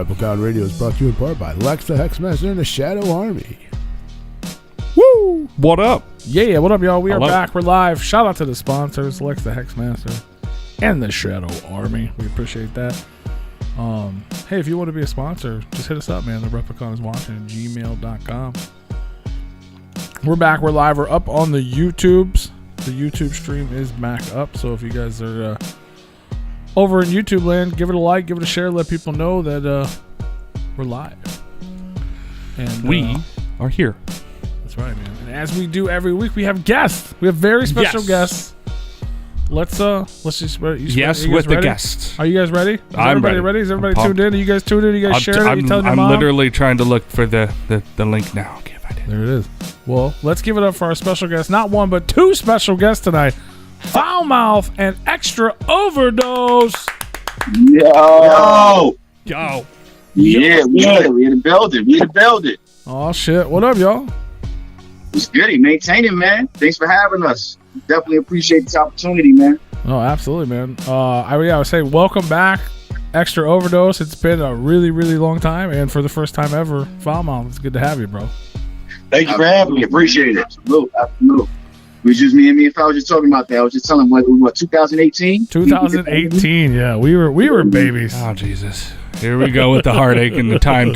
Replicon Radio is brought to you in part by Lex the Hexmaster and the Shadow Army. Woo! What up? Yeah, what up, y'all? We are back. We're live. Shout out to the sponsors, Lex the Hexmaster and the Shadow Army. We appreciate that. Hey, if you want to be a sponsor, just hit us up, man. The Replicon at gmail.com. We're back. We're live. We're up on the YouTubes. The YouTube stream is back up. So if you guys are over in YouTube land, give it a like, give it a share, let people know that we're live. And we are here. That's right, man. And as we do every week, we have guests. We have very special guests. Let's just yes, with the guests. Are you guys ready? I'm ready. Is everybody tuned in? Are you guys tuned in? Are you guys sharing it? You telling your mom? I'm literally trying to look for the link now. Okay, if I did. There it is. Well, let's give it up for our special guests. Not one, but two special guests tonight. Foulmouth and Xtra Overdose. Yo. Yo. Yeah, we in the building. Oh, shit. What up, y'all? It's good. Maintaining, man. Thanks for having us. Definitely appreciate this opportunity, man. Oh, absolutely, man. I would say welcome back, Xtra Overdose. It's been a really, really long time, and for the first time ever, Foulmouth, it's good to have you, bro. Thank you for having me. Appreciate it. Absolutely. It was just me and Phil was just talking about that. I was just telling him, what 2018? 2018, yeah. We were babies. Oh, Jesus. Here we go with the heartache and the time.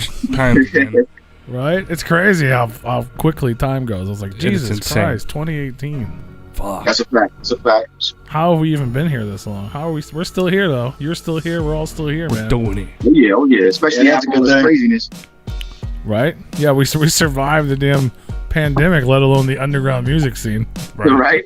Right? It's crazy how quickly time goes. I was like, Jesus Christ, 2018. Fuck. That's a fact. How have we even been here this long? How are we? We're still here, though. You're still here. We're all still here, man. We're doing it. Oh, yeah. Especially after all this craziness. Right? Yeah, we survived the damn pandemic, let alone the underground music scene. Right.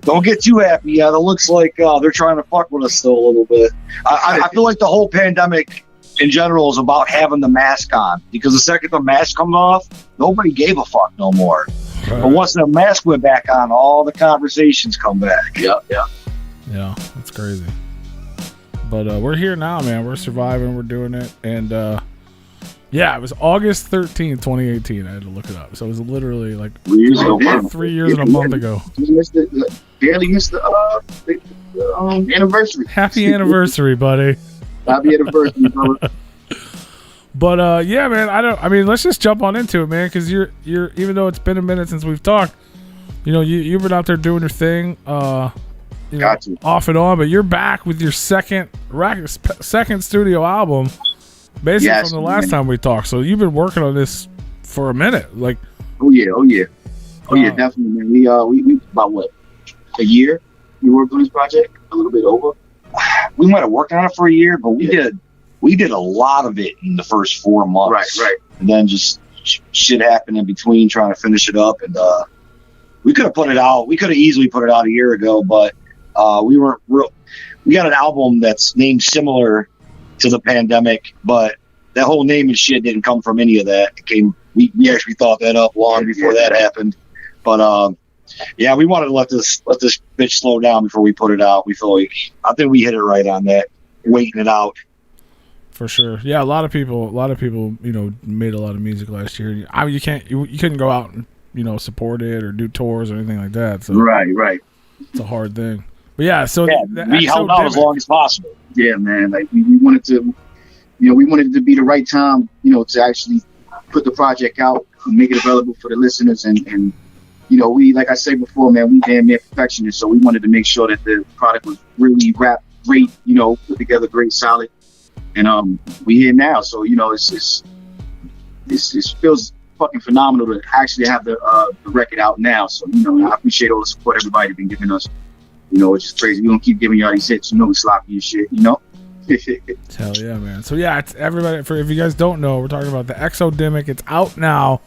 Don't get too happy. Yeah, it looks like they're trying to fuck with us still a little bit. I feel like the whole pandemic in general is about having the mask on, because the second the mask comes off, nobody gave a fuck no more. Right. But once the mask went back on, all the conversations come back. Yeah, that's crazy. But we're here now, man. We're surviving. We're doing it. And it was August 13th, 2018. I had to look it up. So it was literally like 3 years and a month ago. Barely missed the anniversary. Happy anniversary, buddy. Happy anniversary, brother. But yeah, man, let's just jump on into it, man, because you're even though it's been a minute since we've talked, you've been out there doing your thing, off and on, but you're back with your second studio album, basically from the last time we talked. So you've been working on this for a minute, like. Oh yeah, definitely, man. We about a year we worked on this project, a little bit over. We might have worked on it for a year, but we did a lot of it in the first 4 months. Right. And then just shit happened in between trying to finish it up. And we could have put it out. We could have easily put it out a year ago, but we got an album that's named similar to the pandemic, but that whole name and shit didn't come from any of that. We actually thought that up long before that happened. But we wanted to let this bitch slow down before we put it out. We feel like I think we hit it right on that, waiting it out. For sure. Yeah, a lot of people, made a lot of music last year. You couldn't go out and, support it or do tours or anything like that. So right. It's a hard thing. But yeah, so we held out as long as possible. Yeah, man. Like we wanted to, we wanted it to be the right time, to actually put the project out and make it available for the listeners. And we, like I said before, man, we damn near perfectionists. So we wanted to make sure that the product was really wrapped great, put together great, solid. And we here now, so it feels fucking phenomenal to actually have the record out now. So I appreciate all the support everybody's been giving us. It's just crazy. We don't keep giving y'all these hits. We sloppy as shit. Hell yeah, man. So yeah, it's everybody. If you guys don't know, we're talking about the Exodemic. It's out now.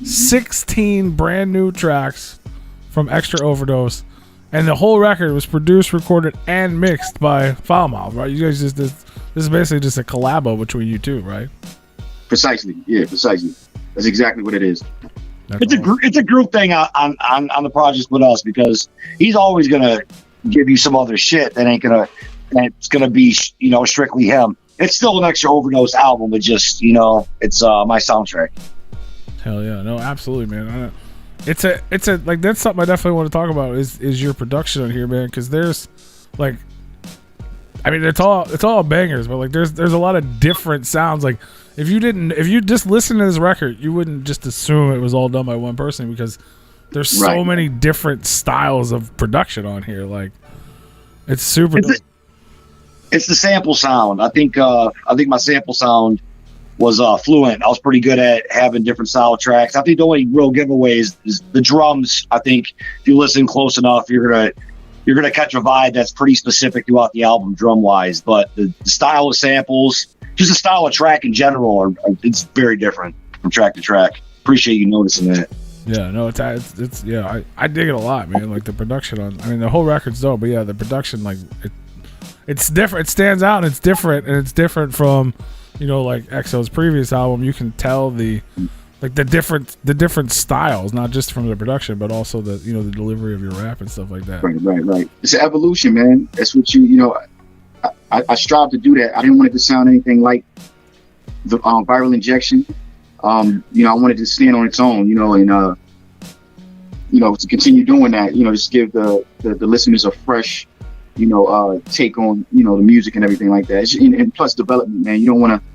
16 brand new tracks from Xtra Overdose, and the whole record was produced, recorded, and mixed by Foulmouth. Right? You guys just this is basically just a collabo between you two, right? Precisely. Yeah, precisely. That's exactly what it is. It's a group thing on the project with us, because he's always gonna give you some other shit it's gonna be strictly him. It's still an Xtra Overdose album, but just it's my soundtrack. Hell yeah, no, absolutely, man. It's a like, that's something I definitely want to talk about is your production on here, man, because there's like I mean, it's all bangers, but like there's a lot of different sounds. Like if you just listen to this record, you wouldn't just assume it was all done by one person because there's so many different styles of production on here. Like it's super. It's the sample sound. I think my sample sound was fluent. I was pretty good at having different style tracks. I think the only real giveaway is the drums. I think if you listen close enough, you're gonna catch a vibe that's pretty specific throughout the album, drum wise. But the style of samples, just the style of track in general, it's very different from track to track. Appreciate you noticing that. Yeah, no, it's yeah, I dig it a lot, man. Like the production the whole record's dope, but yeah, the production, like it's different. It stands out and it's different, and it's different from, like EXO's previous album. You can tell the different styles, not just from the production, but also the the delivery of your rap and stuff like that. Right. It's an evolution, man. That's what I strive to do that. I didn't want it to sound anything like the Viral Injection. I wanted to stand on its own, and to continue doing that, just give the listeners a fresh, take on, the music and everything like that. And plus development, man. You don't want to,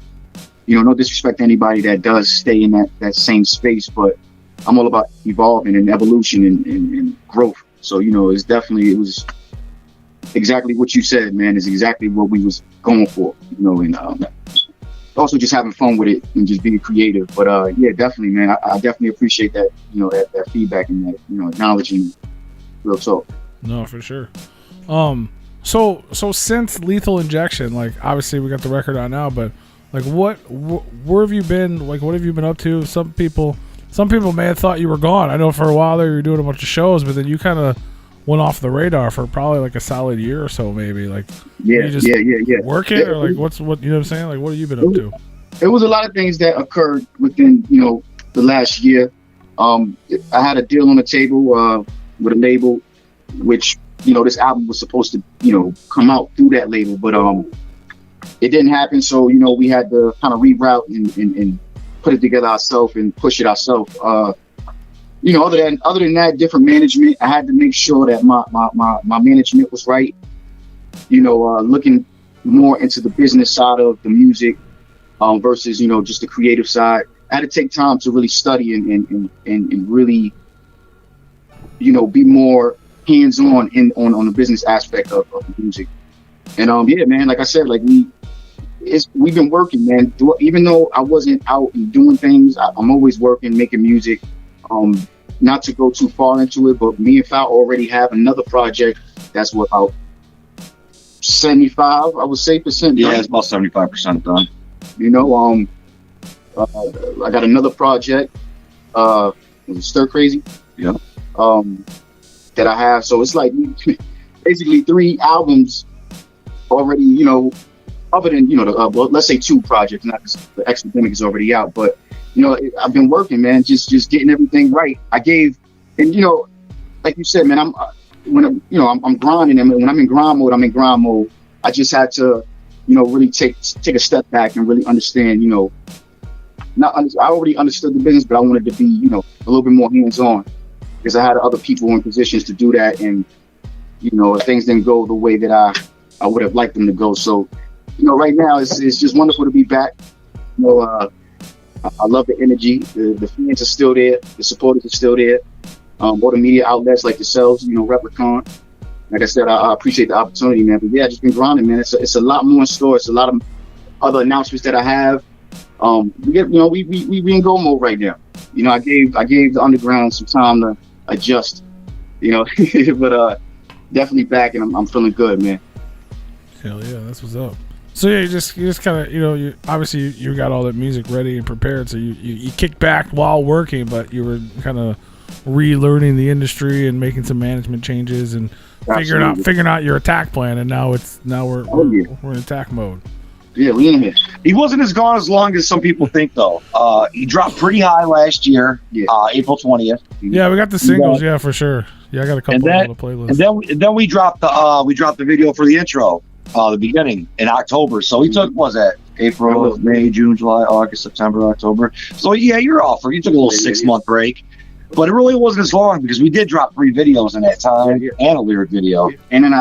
no disrespect to anybody that does stay in that same space, but I'm all about evolving and evolution and growth. So, it was exactly what you said, man. Is exactly what we was going for, and also just having fun with it and just being creative. But yeah, definitely, man. I definitely appreciate that, that feedback and that, acknowledging real talk. No, for sure. So since Lethal Injection, like obviously we got the record out now, but like where have you been? Like what have you been up to? Some people may have thought you were gone. I know for a while there you were doing a bunch of shows, but then you kind of went off the radar for probably like a solid year or so, maybe. Like yeah. Working or like what you know what I'm saying? Like what have you been up to? It was a lot of things that occurred within the last year. I had a deal on the table with a label, which this album was supposed to come out through that label, but it didn't happen. So we had to kind of reroute and put it together ourselves and push it ourselves. Other than that, different management. I had to make sure that my management was right. Looking more into the business side of the music versus just the creative side. I had to take time to really study and really be more hands-on on the business aspect of the music. And yeah, man, like I said, like we've been working, man. Even though I wasn't out and doing things, I'm always working, making music. Not to go too far into it, but me and Foul already have another project that's about 75, I would say, percent. Yeah, it's about 75% done. I got another project, Stir Crazy. Yeah. That I have. So it's like basically 3 albums already, other than, let's say 2 projects, not because the Xtra is already out, but I've been working, man, just getting everything right. I gave, and like you said, man, I'm grinding, and when I'm in grind mode, I just had to, really take a step back and really understand, I already understood the business, but I wanted to be, a little bit more hands-on because I had other people in positions to do that, and things didn't go the way that I would have liked them to go. So, right now it's just wonderful to be back. I love the energy. The fans are still there. The supporters are still there. All the media outlets like yourselves, Replicon. Like I said, I appreciate the opportunity, man. But yeah, I just been grinding, man. It's a lot more in store. It's a lot of other announcements that I have. We in go mode right now. I gave the underground some time to adjust. But definitely back, and I'm feeling good, man. Hell yeah, that's what's up. So yeah, you just kind of you obviously you got all that music ready and prepared, so you kicked back while working, but you were kind of relearning the industry and making some management changes and figuring out your attack plan, and now we're in attack mode. Yeah, we in here. He wasn't as gone as long as some people think, though. He dropped pretty high last year, April 20th. Yeah, we got the singles, yeah, for sure. Yeah, I got a couple on the playlist. And then we dropped the video for the intro. The beginning in October. So he took, April, May, June, July, August, September, October. So yeah, you're off. You took a little 6-month break, but it really wasn't as long because we did drop 3 videos in that time and a lyric video. And then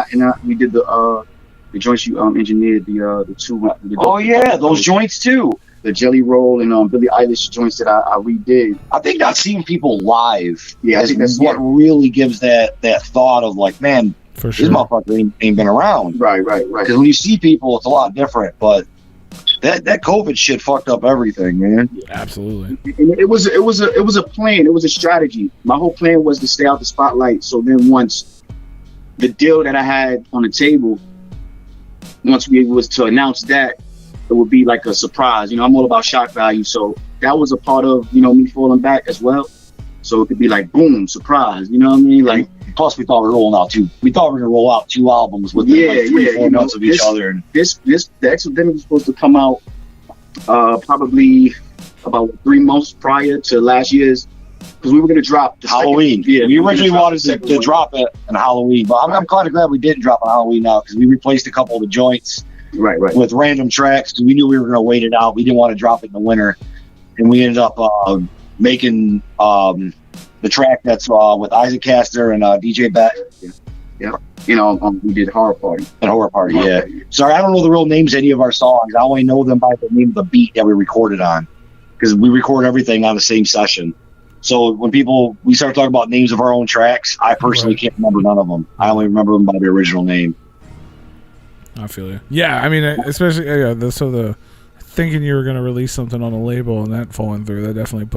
we did the The joints you engineered, the two. Oh yeah, those joints too. The Jelly Roll and Billie Eilish joints that I redid. I think not seeing people live is what really gives that thought of like, man, For sure. this motherfucker ain't been around. Right. Because when you see people, it's a lot different. But that COVID shit fucked up everything, man. Absolutely. And it was a plan. It was a strategy. My whole plan was to stay out the spotlight. So then once the deal that I had on the table, once we was to announce that, it would be like a surprise. I'm all about shock value. So that was a part of, me falling back as well. So it could be like, boom, surprise. You know what I mean? Like, plus we thought we were rolling out we thought we were going to roll out 2 albums within 3-4 months of each other. And the Xtra was supposed to come out probably about 3 months prior to last year's, because we were going to drop the Halloween. We originally wanted to drop it on Halloween, but I'm kind of glad we didn't drop on Halloween now, because we replaced a couple of the joints with random tracks. We knew we were going to wait it out. We didn't want to drop it in the winter, and we ended up making the track that's with Isaac Castor and DJ Bet. Yeah. We did Horror Party. And Horror Party, yeah. Sorry, I don't know the real names of any of our songs. I only know them by the name of the beat that we recorded on, because we record everything on the same session. So when we start talking about names of our own tracks, I personally can't remember none of them. I only remember them by the original name. I feel you. Yeah, I mean, especially the thinking you were going to release something on a label and that falling through, that definitely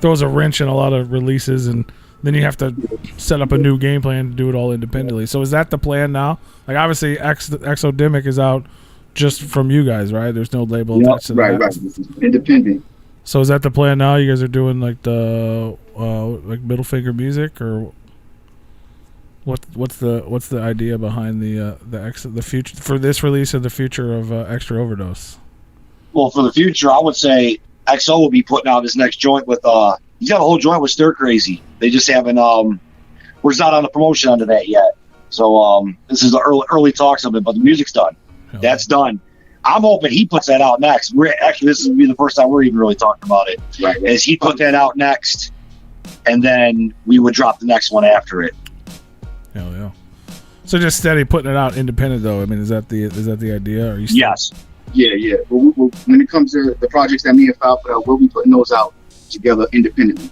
throws a wrench in a lot of releases, and then you have to set up a new game plan to do it all independently. So is that the plan now? Like, obviously, Exodemic is out just from you guys, right? There's no label attached to that. Right. Independent. So is that the plan now? You guys are doing like the middle finger music, or what's the idea behind the future for this release and the future of Xtra Overdose? Well, for the future, I would say XO will be putting out his next joint with he's got a whole joint with Stir Crazy. They just haven't we're just not on the promotion under that yet. So this is the early talks of it, but the music's done. That's done. I'm hoping he puts that out next. This will be the first time we're even really talking about it. Right. Is he put that out next, and then we would drop the next one after it. Hell yeah. So just steady putting it out independent, though. I mean, is that the idea? Are you yes. Yeah. When it comes to the projects that me and Foul put out, we'll be putting those out together independently.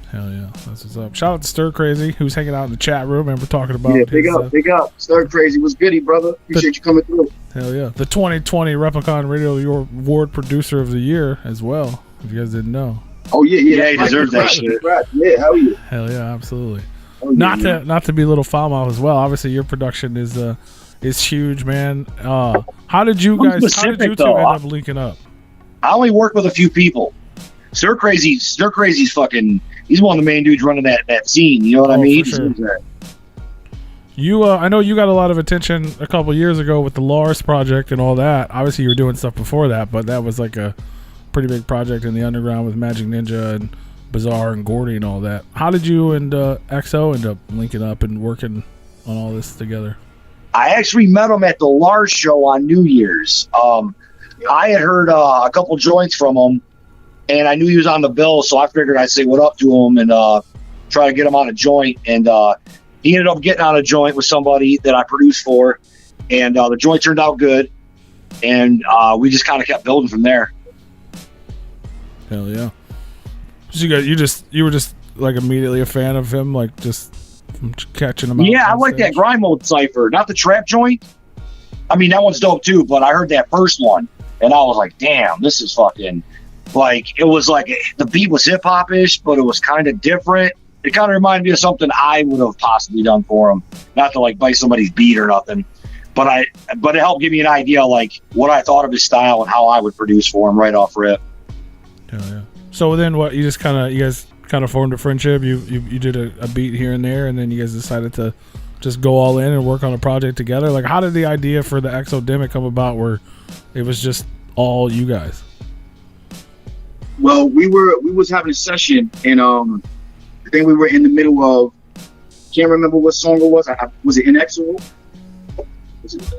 Hell yeah, that's what's up. Shout out to Stir Crazy, who's hanging out in the chat room, and we're talking about big up. Stir Crazy was goody, brother. Appreciate you coming through. Hell yeah. The 2020 Replicon Radio Award Producer of the Year as well, if you guys didn't know. Oh yeah, he deserves that shit. Right. Yeah, hell yeah. Hell yeah, absolutely. Oh, yeah, not to be little Foulmouth as well. Obviously, your production is huge, man. How did you two end up linking up? I only worked with a few people. Stir Crazy's fucking. He's one of the main dudes running that scene. You know what I mean? For sure. You, I know you got a lot of attention a couple years ago with the Lars project and all that. Obviously, you were doing stuff before that, but that was like a pretty big project in the underground with Magic Ninja and Bizarre and Gordy and all that. How did you and XO end up linking up and working on all this together? I actually met him at the Lars show on New Year's. I had heard a couple joints from him, and I knew he was on the bill, so I figured I'd say what up to him and try to get him on a joint. And he ended up getting on a joint with somebody that I produced for, and the joint turned out good, and we just kind of kept building from there. Hell yeah! So you were just like immediately a fan of him, like just from catching him out. Yeah, I like that grind mode cipher, not the trap joint. I mean, that one's dope too, but I heard that first one, and I was like, damn, this is fucking. Like, it was like, the beat was hip-hop-ish, but it was kind of different. It kind of reminded me of something I would have possibly done for him. Not to, like, bite somebody's beat or nothing. But it helped give me an idea, like, what I thought of his style and how I would produce for him right off rip. Hell yeah. So then what, you guys kind of formed a friendship? You did a beat here and there, and then you guys decided to just go all in and work on a project together? Like, how did the idea for the Exodemic come about where it was just all you guys? Well, we was having a session, and I think we were in the middle of, can't remember what song it was. Was it Inexorable?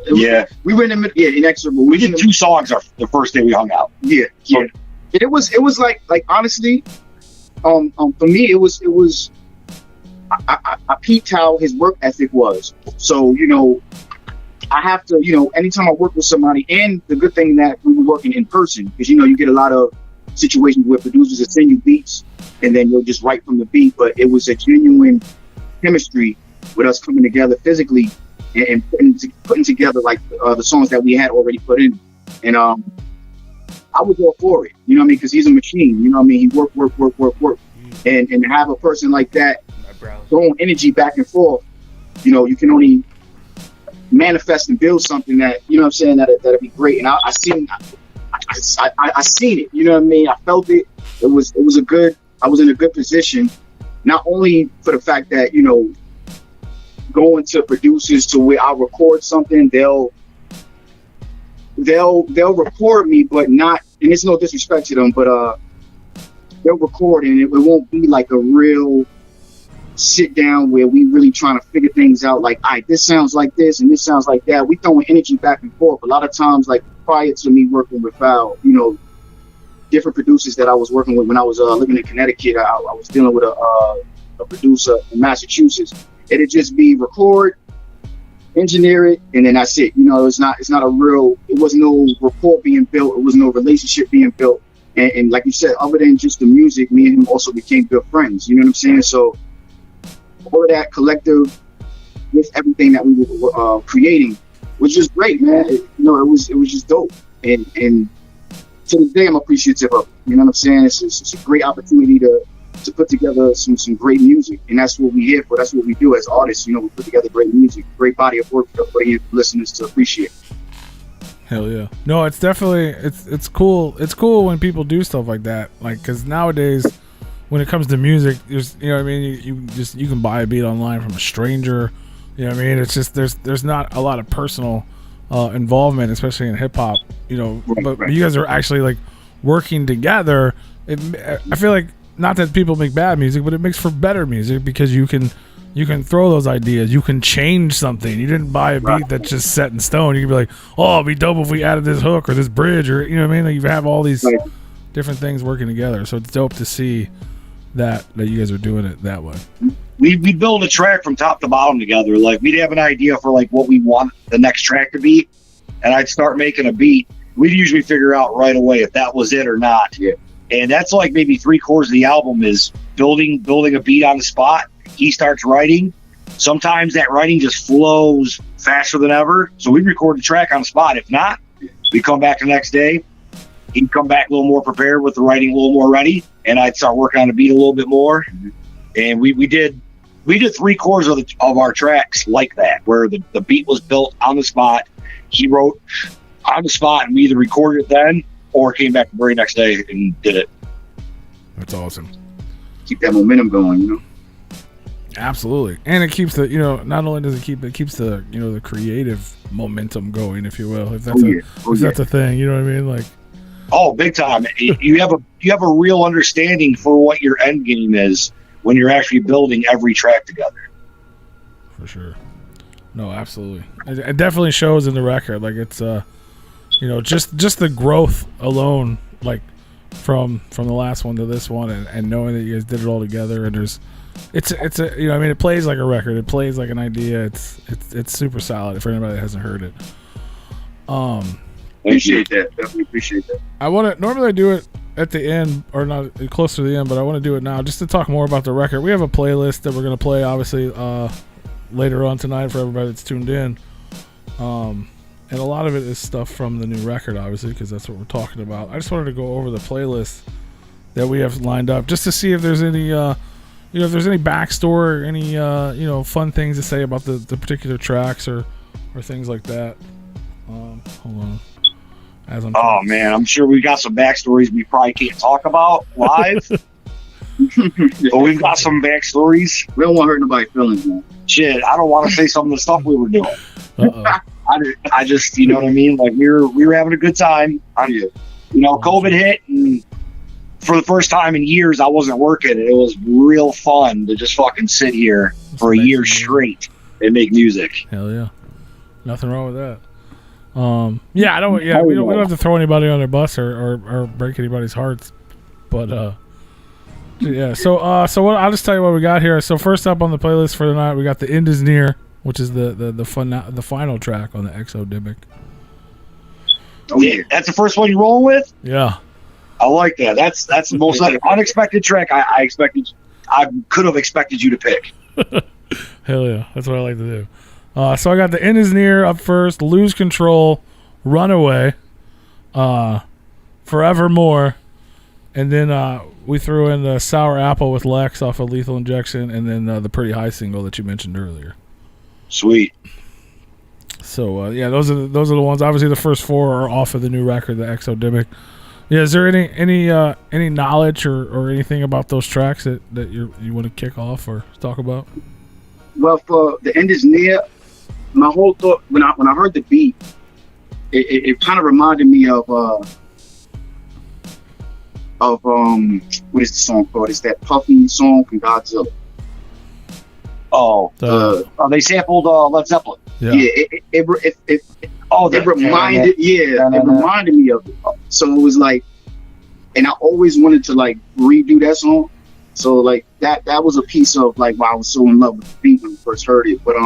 Yeah, we were in the middle. Yeah, Inexorable. We did 2 songs the first day we hung out. Yeah. It was like honestly, for me it was. I peeped how his work ethic was. So I have to, anytime I work with somebody, and the good thing that we were working in person, because, you get a lot of situations where producers will send you beats and then you'll just write from the beat, but it was a genuine chemistry with us coming together physically and putting together like the songs that we had already put in. And I was all for it, you know what I mean? Because he's a machine, you know what I mean? He work. And have a person like that throwing energy back and forth, you can only manifest and build something that, you know what I'm saying, that'd be great. And I seen it, you know what I mean? I felt it. I was in a good position, not only for the fact that, going to producers to where I'll record something, they'll record me, but not, and it's no disrespect to them, but they'll record and it won't be like a real sit down where we really trying to figure things out, like, all right, this sounds like this and this sounds like that. We throwing energy back and forth. A lot of times, like prior to me working with Foul, different producers that I was working with when I was living in Connecticut, I was dealing with a producer in Massachusetts. It'd just be record, engineer it, and then that's it. It's not a real, it was no rapport being built, it was no relationship being built. And like you said, other than just the music, me and him also became good friends. You know what I'm saying? So all of that collective with everything that we were creating was just great, man. It was just dope. And to this day, I'm appreciative of it. You know what I'm saying? It's a great opportunity to put together some great music, and that's what we here for. That's what we do as artists. We put together great music, great body of work for you listeners to appreciate. Hell yeah. No, it's definitely, it's cool. It's cool when people do stuff like that. Like, because nowadays, when it comes to music, there's, you know what I mean, you can buy a beat online from a stranger. You know what I mean? It's just, there's not a lot of personal involvement, especially in hip hop. But you guys are actually like working together. I feel like, not that people make bad music, but it makes for better music because you can throw those ideas. You can change something. You didn't buy a beat that's just set in stone. You can be like, oh, it'd be dope if we added this hook or this bridge, or, you know what I mean? Like, you have all these different things working together. So it's dope to see that you guys are doing it that way. We'd build a track from top to bottom together. Like, we'd have an idea for like what we want the next track to be, and I'd start making a beat. We'd usually figure out right away if that was it or not. Yeah. And that's like maybe 3/4 of the album is building a beat on the spot. He starts writing. Sometimes that writing just flows faster than ever. So we record the track on the spot. If not, we come back the next day. He'd come back a little more prepared with the writing a little more ready, and I'd start working on the beat a little bit more. And we did 3/4 of our tracks like that, where the beat was built on the spot. He wrote on the spot, and we either recorded it then or came back the very next day and did it. That's awesome. Keep that momentum going, Absolutely. And it keeps the, not only does it keeps the, the creative momentum going, if you will, if that's a thing, you know what I mean? Like, oh, big time. You have a real understanding for what your end game is when you're actually building every track together. For sure. No, absolutely. It definitely shows in the record. Like, it's, just the growth alone, like from the last one to this one, and knowing that you guys did it all together, and it plays like a record. It plays like an idea. It's super solid for anybody that hasn't heard it. Appreciate that. Definitely appreciate that. Normally I do it at the end, or not close to the end, but I want to do it now just to talk more about the record. We have a playlist that we're going to play, obviously, later on tonight for everybody that's tuned in. And a lot of it is stuff from the new record, obviously, because that's what we're talking about. I just wanted to go over the playlist that we have lined up, just to see if there's any, if there's any backstory, or any, fun things to say about the particular tracks or things like that. Hold on. Man, I'm sure we got some backstories we probably can't talk about live. But we've got some backstories. We don't want to hurt nobody's feelings, man. Shit, I don't want to say some of the stuff we were doing. Uh-oh. I just, you know what I mean? Like, we were having a good time. COVID hit, and for the first time in years, I wasn't working. And it was real fun to just fucking sit here for a year straight and make music. Hell yeah. Nothing wrong with that. We don't have to throw anybody on their bus or break anybody's hearts. But, yeah. So what, I'll just tell you what we got here. So first up on the playlist for tonight, we got The End Is Near which is the final track on the Exodemic. Oh, yeah. That's the first one you roll with? Yeah. I like that. That's the most unexpected track I could have expected you to pick. Hell yeah. That's what I like to do. So I got The End Is Near up first, Lose Control, Runaway, Forevermore, and then we threw in the Sour Apple with Lex off of Lethal Injection, and then the Pretty High single that you mentioned earlier. Sweet. So yeah, those are the ones. Obviously, the first four are off of the new record, the Exodemic. Yeah, is there any knowledge or anything about those tracks that you want to kick off or talk about? Well, for The End Is Near, my whole thought when I heard the beat, it kind of reminded me of what is the song called? It's that Puffy song from Godzilla. Oh, they sampled Led Zeppelin. Yeah. It reminded me of it. So it was like, and I always wanted to like redo that song. So like that was a piece of like why I was so in love with the beat when I first heard it. But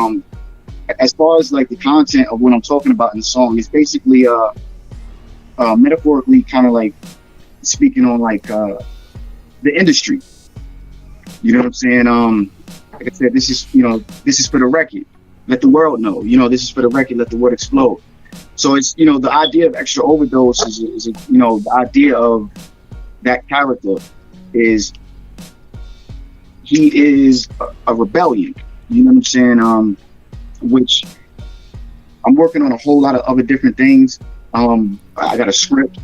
as far as like the content of what I'm talking about in the song, it's basically metaphorically kind of like speaking on like the industry. You know what I'm saying? Like I said, this is for the record. Let the world know. This is for the record. Let the world explode. So it's the idea of Extra Overdose is the idea of that character is he is a rebellion. You know what I'm saying? Which I'm working on a whole lot of other different things. I got a script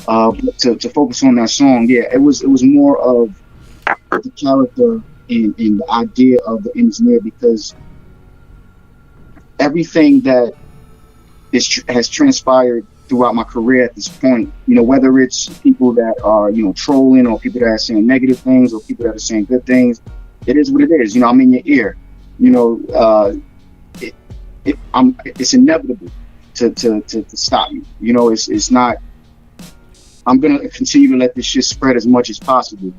to focus on that song. Yeah, it was more of the character and the idea of the engineer, because everything that has transpired throughout my career at this point, whether it's people that are, trolling, or people that are saying negative things, or people that are saying good things, it is what it is. I'm in your ear. It's inevitable to stop me. It's not. I'm gonna continue to let this shit spread as much as possible.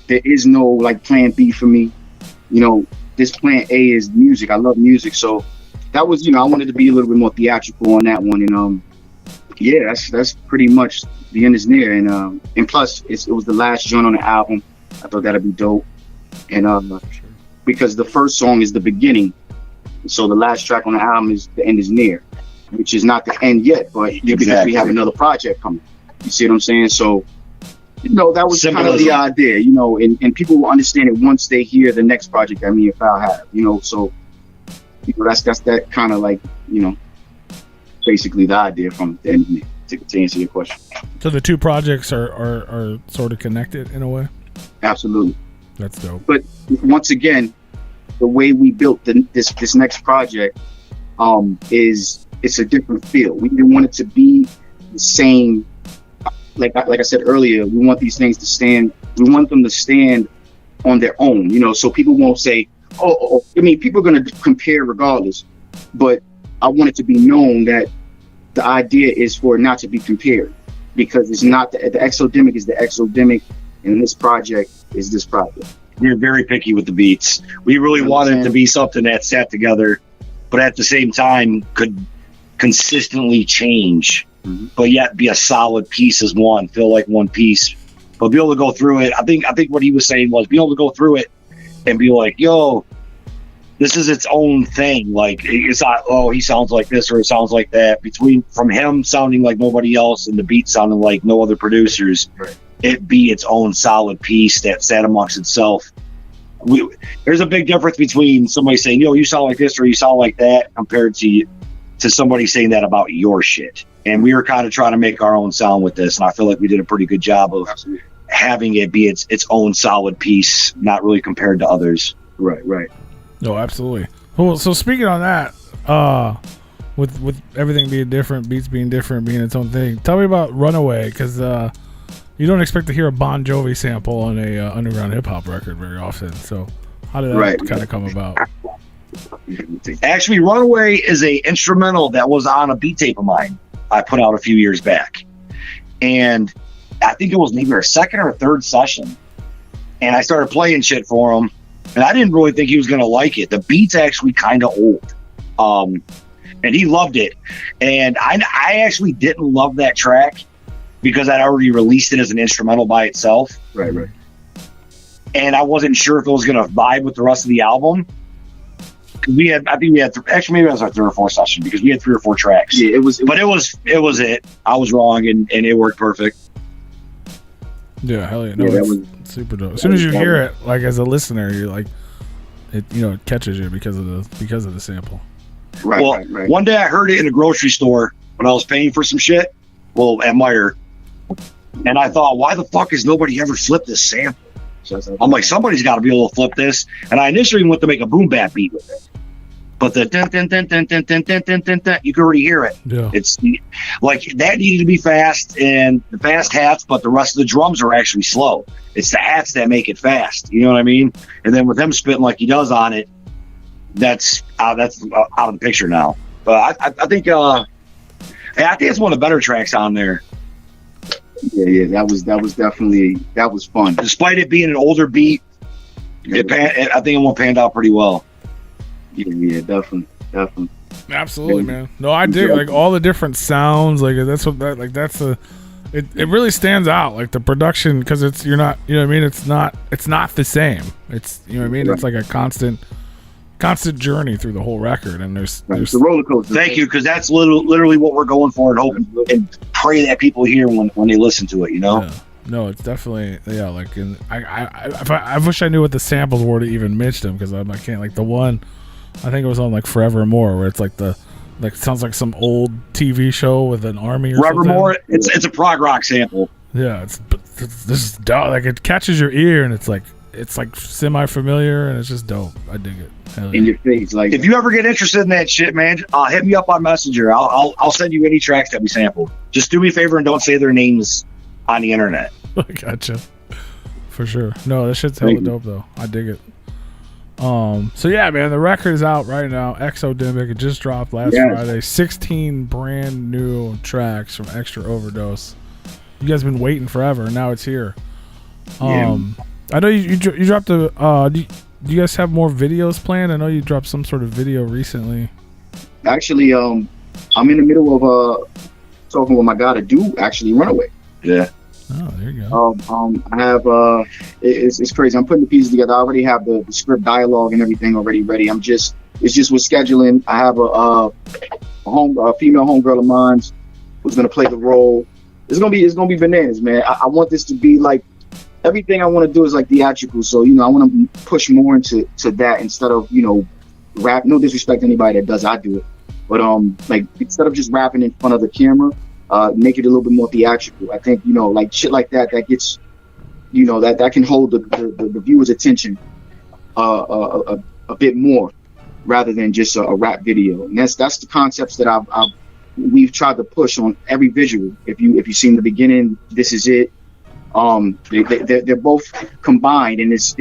There is no like plan B for me. This plan A is music. I love music, so that was, I wanted to be a little bit more theatrical on that one, and yeah, that's pretty much The End Is Near, and plus it was the last joint on the album. I thought that'd be dope, and because the first song is the beginning, so the last track on the album is The End Is Near, which is not the end yet, but because we have another project coming. You see what I'm saying? So. That was kind of the idea, and people will understand it once they hear the next project that me and Foul have, so that's that kind of like, basically the idea from the end to answer your question. So the two projects are sort of connected in a way? Absolutely. That's dope. But once again, the way we built this next project it's a different feel. We didn't want it to be the same. Like I said earlier, we want these things to stand. We want them to stand on their own, so people won't say, "Oh." I mean, people are going to compare regardless, but I want it to be known that the idea is for it not to be compared, because it's not the Exodemic is the Exodemic, and this project is this project. We're very picky with the beats. We really wanted it to be something that sat together, but at the same time could consistently change. Mm-hmm. But yet be a solid piece as one, feel like one piece, but be able to go through it. I think what he was saying was be able to go through it and be like, yo, this is its own thing. Like, it's not, oh, he sounds like this or it sounds like that. From him sounding like nobody else and the beat sounding like no other producers, right. It be its own solid piece that sat amongst itself. There's a big difference between somebody saying, yo, you sound like this or you sound like that, compared to somebody saying that about your shit. And we were kind of trying to make our own sound with this, and I feel like we did a pretty good job of having it be its own solid piece, not really compared to others. Right. No, absolutely. Well, so speaking on that, with everything being different, beats being different, being its own thing, tell me about Runaway, because you don't expect to hear a Bon Jovi sample on a underground hip hop record very often. So how did that kind of come about? Actually, Runaway is a instrumental that was on a beat tape of mine I put out a few years back, and I think it was maybe our second or third session, and I started playing shit for him, and I didn't really think he was going to like it. The beat's actually kind of old, and he loved it. And I actually didn't love that track because I'd already released it as an instrumental by itself. Right. And I wasn't sure if it was going to vibe with the rest of the album. Maybe it was our third or fourth session because we had 3 or 4 tracks. Yeah, it was. It. I was wrong, and it worked perfect. Yeah, hell yeah. No, Yeah, that it's super dope. As soon as you hear it, like as a listener, you're like, it catches you because of the sample. Right. One day I heard it in a grocery store when I was paying for some shit. Well, at Meijer, and I thought, why the fuck has nobody ever flipped this sample? I'm like, somebody's got to be able to flip this. And I initially went to make a boom bap beat with it. But the dun, dun, dun, dun, dun, dun, dun, dun, dun, dun, you can already hear it. Yeah. It's like that needed to be fast and the fast hats, but the rest of the drums are actually slow. It's the hats that make it fast. You know what I mean? And then with him spitting like he does on it, that's out of the picture now. But I think it's one of the better tracks on there. Yeah, that was fun. Despite it being an older beat, I think it panned out pretty well. Yeah, definitely. Absolutely, man. No, I dig like all the different sounds. Like that's it really stands out. Like the production, because it's you know what I mean. It's not the same. It's you know what I mean. It's like a constant journey through the whole record, and there's the roller coaster. Thank you, because that's literally what we're going for, and hope and pray that people hear when they listen to it. Yeah. No, it's definitely like. I wish I knew what the samples were to even mention them, because I can't. Like the one, I think it was on like Forevermore, where it's like sounds like some old TV show with an army or Forevermore, something. It's a prog rock sample. Yeah, it's this is dope. Like it catches your ear, and it's like semi familiar, and it's just dope. I dig it. In your face, like if you ever get interested in that shit, man, hit me up on Messenger. I'll send you any tracks that we sampled. Just do me a favor and don't say their names on the internet. Gotcha. For sure. No, that shit's hella dope though. I dig it. So yeah, man, the record is out right now. Exodemic. It just dropped last Friday. 16 brand new tracks from Xtra Overdose. You guys been waiting forever, and now it's here. I know you dropped a. Do you guys have more videos planned? I know you dropped some sort of video recently. Actually, I'm in the middle of talking with my guy to do actually Runaway. Yeah. Oh, there you go. I have it's crazy. I'm putting the pieces together. I already have the script, dialogue, and everything already ready. It's just with scheduling. I have a female homegirl of mine who's gonna play the role. It's gonna be bananas, man. I want this to be like. Everything I want to do is like theatrical, so I want to push more into that instead of rap. No disrespect to anybody that does, I do it, but like instead of just rapping in front of the camera, make it a little bit more theatrical. I think like shit like that gets that can hold the viewer's attention a bit more rather than just a rap video. And that's the concepts that we've tried to push on every visual. If you've seen the beginning, This Is It. They're both combined, and it's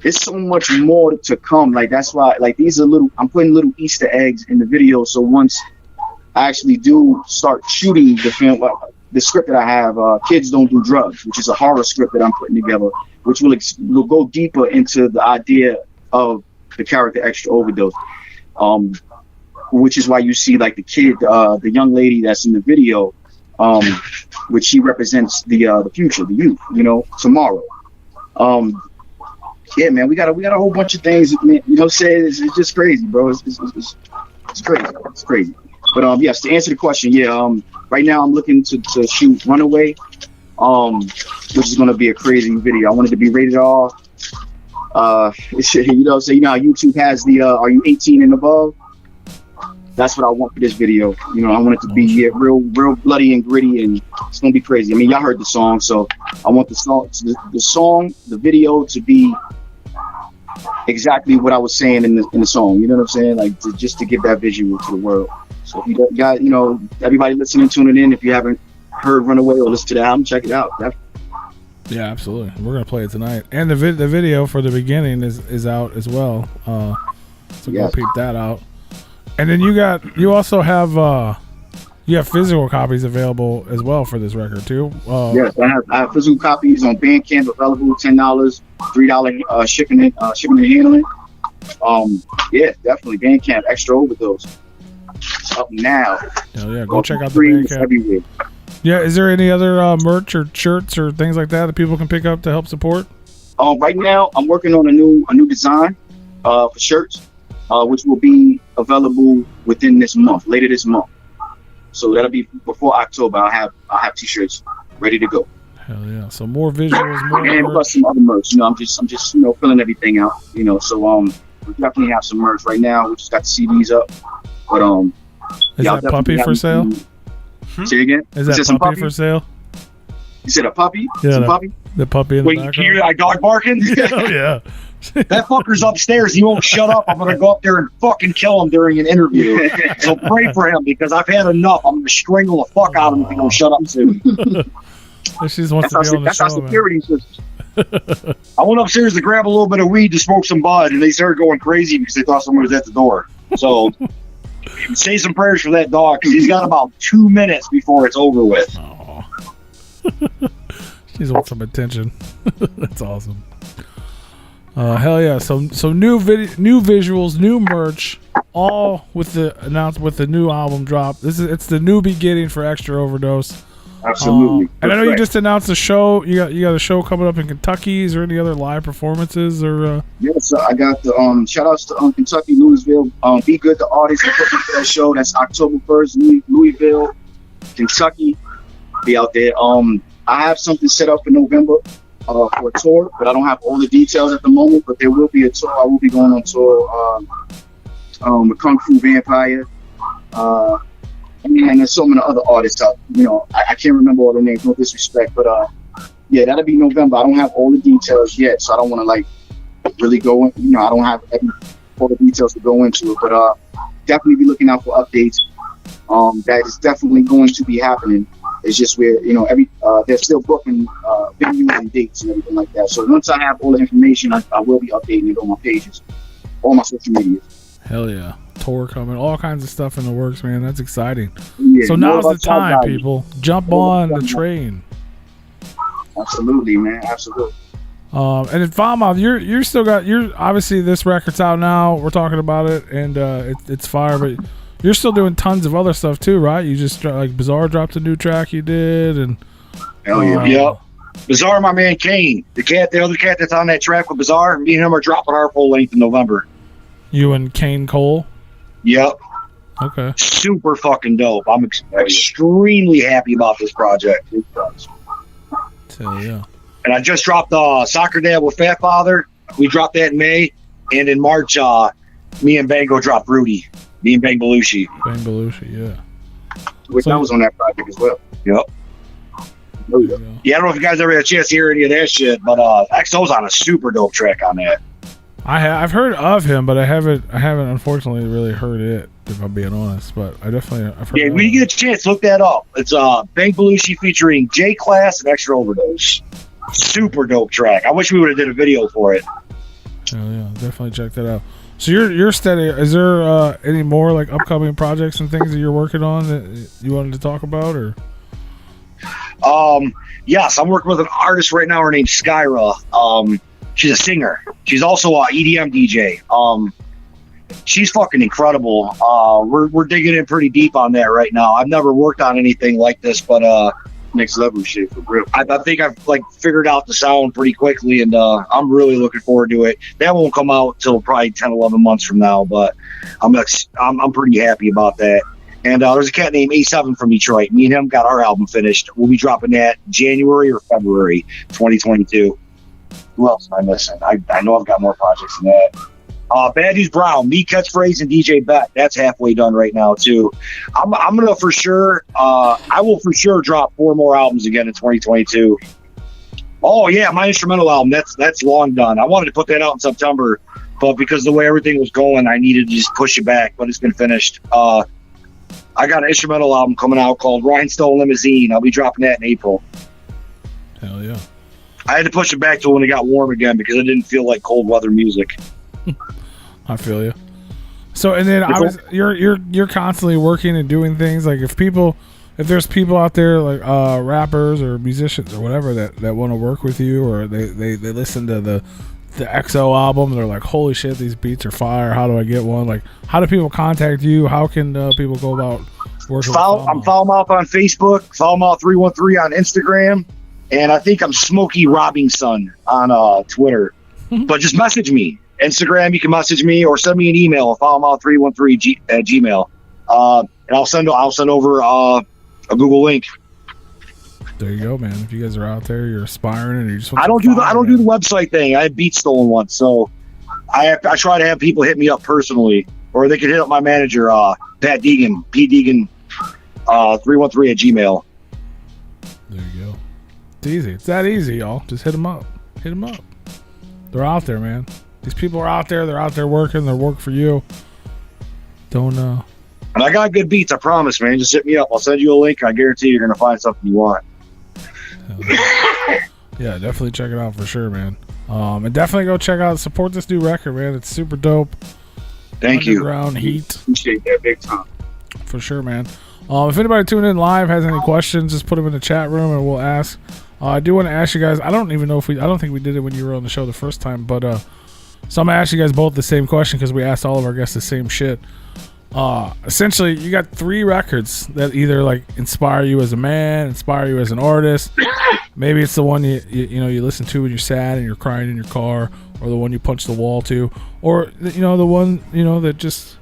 so much more to come. Like that's why these are I'm putting little Easter eggs in the video. So once I actually do start shooting the film, the script that I have, Kids Don't Do Drugs, which is a horror script that I'm putting together, which will go deeper into the idea of the character Xtra Overdose. Which is why you see like the kid, the young lady that's in the video. Which she represents the future, the youth, tomorrow. Yeah, man, we got a whole bunch of things, man, it's just crazy, bro. It's crazy. It's crazy. But yes, to answer the question, right now I'm looking to shoot Runaway, which is gonna be a crazy video. I want it to be rated R. So you know how YouTube has the are you 18 and above? That's what I want for this video. I want it to be real bloody and gritty, and it's gonna be crazy. I mean, y'all heard the song, so I want the video to be exactly what I was saying in the song. You know what I'm saying? Like just to give that visual to the world. So if you got, everybody listening, tuning in, if you haven't heard Runaway or listened to the album, check it out. Yeah, absolutely. We're gonna play it tonight, and the video for the beginning is out as well. So go peep that out. And then you also have You have physical copies available as well for this record too. Yes, I have physical copies on Bandcamp available, $10, $3 shipping and handling. Yeah, definitely Bandcamp Xtra Overdose. It's up now. Hell yeah, go check out the Bandcamp. Everywhere. Yeah, is there any other merch or shirts or things like that people can pick up to help support? Right now, I'm working on a new design for shirts, which will be available within this month, later this month. So that'll be before October. I'll have t-shirts ready to go. Hell yeah! So more visuals, more and merch. Plus some other merch. I'm just filling everything out. So we definitely have some merch right now. We just got the CDs up, but Is that puppy for sale? Say again. Is that puppy for sale? You said a puppy? Yeah, some puppy? The puppy in the Wait, background. you hear that dog barking? Oh yeah. That fucker's upstairs. He won't shut up. I'm gonna go up there and fucking kill him during an interview. So pray for him because I've had enough. I'm gonna strangle the fuck out of him if he don't shut up soon. She just wants to be on the That's show, our security system. I went upstairs to grab a little bit of weed to smoke some bud, and they started going crazy because they thought someone was at the door. So say some prayers for that dog because he's got about 2 minutes before it's over with. Aw. She just wants some attention. That's awesome. Hell yeah! So new visuals, new merch, all with the new album drop. It's the new beginning for Xtra Overdose. Absolutely. And I know you just announced a show. You got a show coming up in Kentucky. Is there any other live performances or? Yes, I got the shout outs to Kentucky, Louisville. Be Good, the artist that put me for that show. That's October 1st, Louisville, Kentucky. Be out there. I have something set up for November for a tour, but I don't have all the details at the moment. But there will be a tour. I will be going on tour with Kung Fu Vampire. And there's so many other artists out. I can't remember all the names, no disrespect, but yeah, that'll be November. I don't have all the details yet, so I don't want to really go in. I don't have all the details to go into it, but definitely be looking out for updates. That is definitely going to be happening. It's just where they're still booking venues and dates and everything like that. So once I have all the information, I will be updating it on my pages, all my social media. Hell yeah. Tour coming, all kinds of stuff in the works, man. That's exciting. Yeah, so now's the time, people. Jump on the train. Absolutely, man. Absolutely. And in Foulmouth, you're obviously this record's out now. We're talking about it, and it's fire. But you're still doing tons of other stuff too, right? You just Bizarre dropped a new track you did, and hell yeah. Yep. Bizarre, my man Kane, the other cat that's on that track with Bizarre. Me and him are dropping our full length in November. You and Kane Cole. Yep. Okay. Super fucking dope. I'm extremely happy about this project. Hell yeah. And I just dropped Soccer Dad with Fat Father. We dropped that in May. And in March, me and Bango dropped Rudy. Me and Bang Belushi. Bang Belushi, yeah. Which I was on that project as well. Yep. Yeah, I don't know if you guys ever had a chance to hear any of that shit, but XO's on a super dope track on that. I've heard of him, but I haven't unfortunately really heard it, if I'm being honest. But I've heard. Yeah, when you get a chance, look that up. It's Bang Belushi featuring J Class and Xtra Overdose. Super dope track. I wish we would have did a video for it. Oh yeah, definitely check that out. So you're steady. Is there any more like upcoming projects and things that you're working on that you wanted to talk about, or? Yes, I'm working with an artist right now. Her name's Skyra. She's a singer. She's also a EDM DJ. She's fucking incredible. We're digging in pretty deep on that right now. I've never worked on anything like this, but next level shit for real. I think I've figured out the sound pretty quickly, and I'm really looking forward to it. That won't come out till probably 10, 11 months from now, but I'm pretty happy about that. And there's a cat named A7 from Detroit. Me and him got our album finished. We'll be dropping that January or February 2022. Who else am I missing? I know I've got more projects than that. Bad News Brown, me, Catchphrase, and DJ Bet. That's halfway done right now too. I'm gonna for sure. I will for sure drop 4 more albums again in 2022. Oh yeah, my instrumental album. That's long done. I wanted to put that out in September, but because the way everything was going, I needed to just push it back. But it's been finished. I got an instrumental album coming out called Rhinestone Limousine. I'll be dropping that in April. Hell yeah. I had to push it back to when it got warm again because it didn't feel like cold weather music. I feel you. So and then you're constantly working and doing things. Like if there's people out there like rappers or musicians or whatever that want to work with you, or they listen to the XO album, they're like, holy shit, these beats are fire. How do I get one? Like, how do people contact you? How can people go about working with Foulmouth? I'm Foulmouth on Facebook, Foulmouth313 on Instagram, and I think I'm Smokey Robinson on Twitter. But just message me. Instagram, you can message me or send me an email at Foulmouth313 at Gmail. And I'll send over a Google link. There you go, man. If you guys are out there, you're aspiring, and you just I don't do the website thing. I had beats stolen once, so I try to have people hit me up personally, or they can hit up my manager, Pat Deegan, Deegan 313 at Gmail. There you go. It's easy. It's that easy, y'all. Just hit them up. Hit them up. They're out there, man. These people are out there. They're out there working. They're working for you. Don't. And I got good beats. I promise, man. Just hit me up. I'll send you a link. I guarantee you're gonna find something you want. Yeah, definitely check it out for sure, man. And definitely go support this new record, man. It's super dope. Thank you. Underground heat. Appreciate that big time. For sure, man. If anybody tuning in live has any questions, just put them in the chat room and we'll ask. I do want to ask you guys. I don't think we did it when you were on the show the first time, but so I'm gonna ask you guys both the same question because we asked all of our guests the same shit. Essentially, you got 3 records that either like inspire you as a man, inspire you as an artist. Maybe it's the one you listen to when you're sad and you're crying in your car, or the one you punch the wall to, or the one that just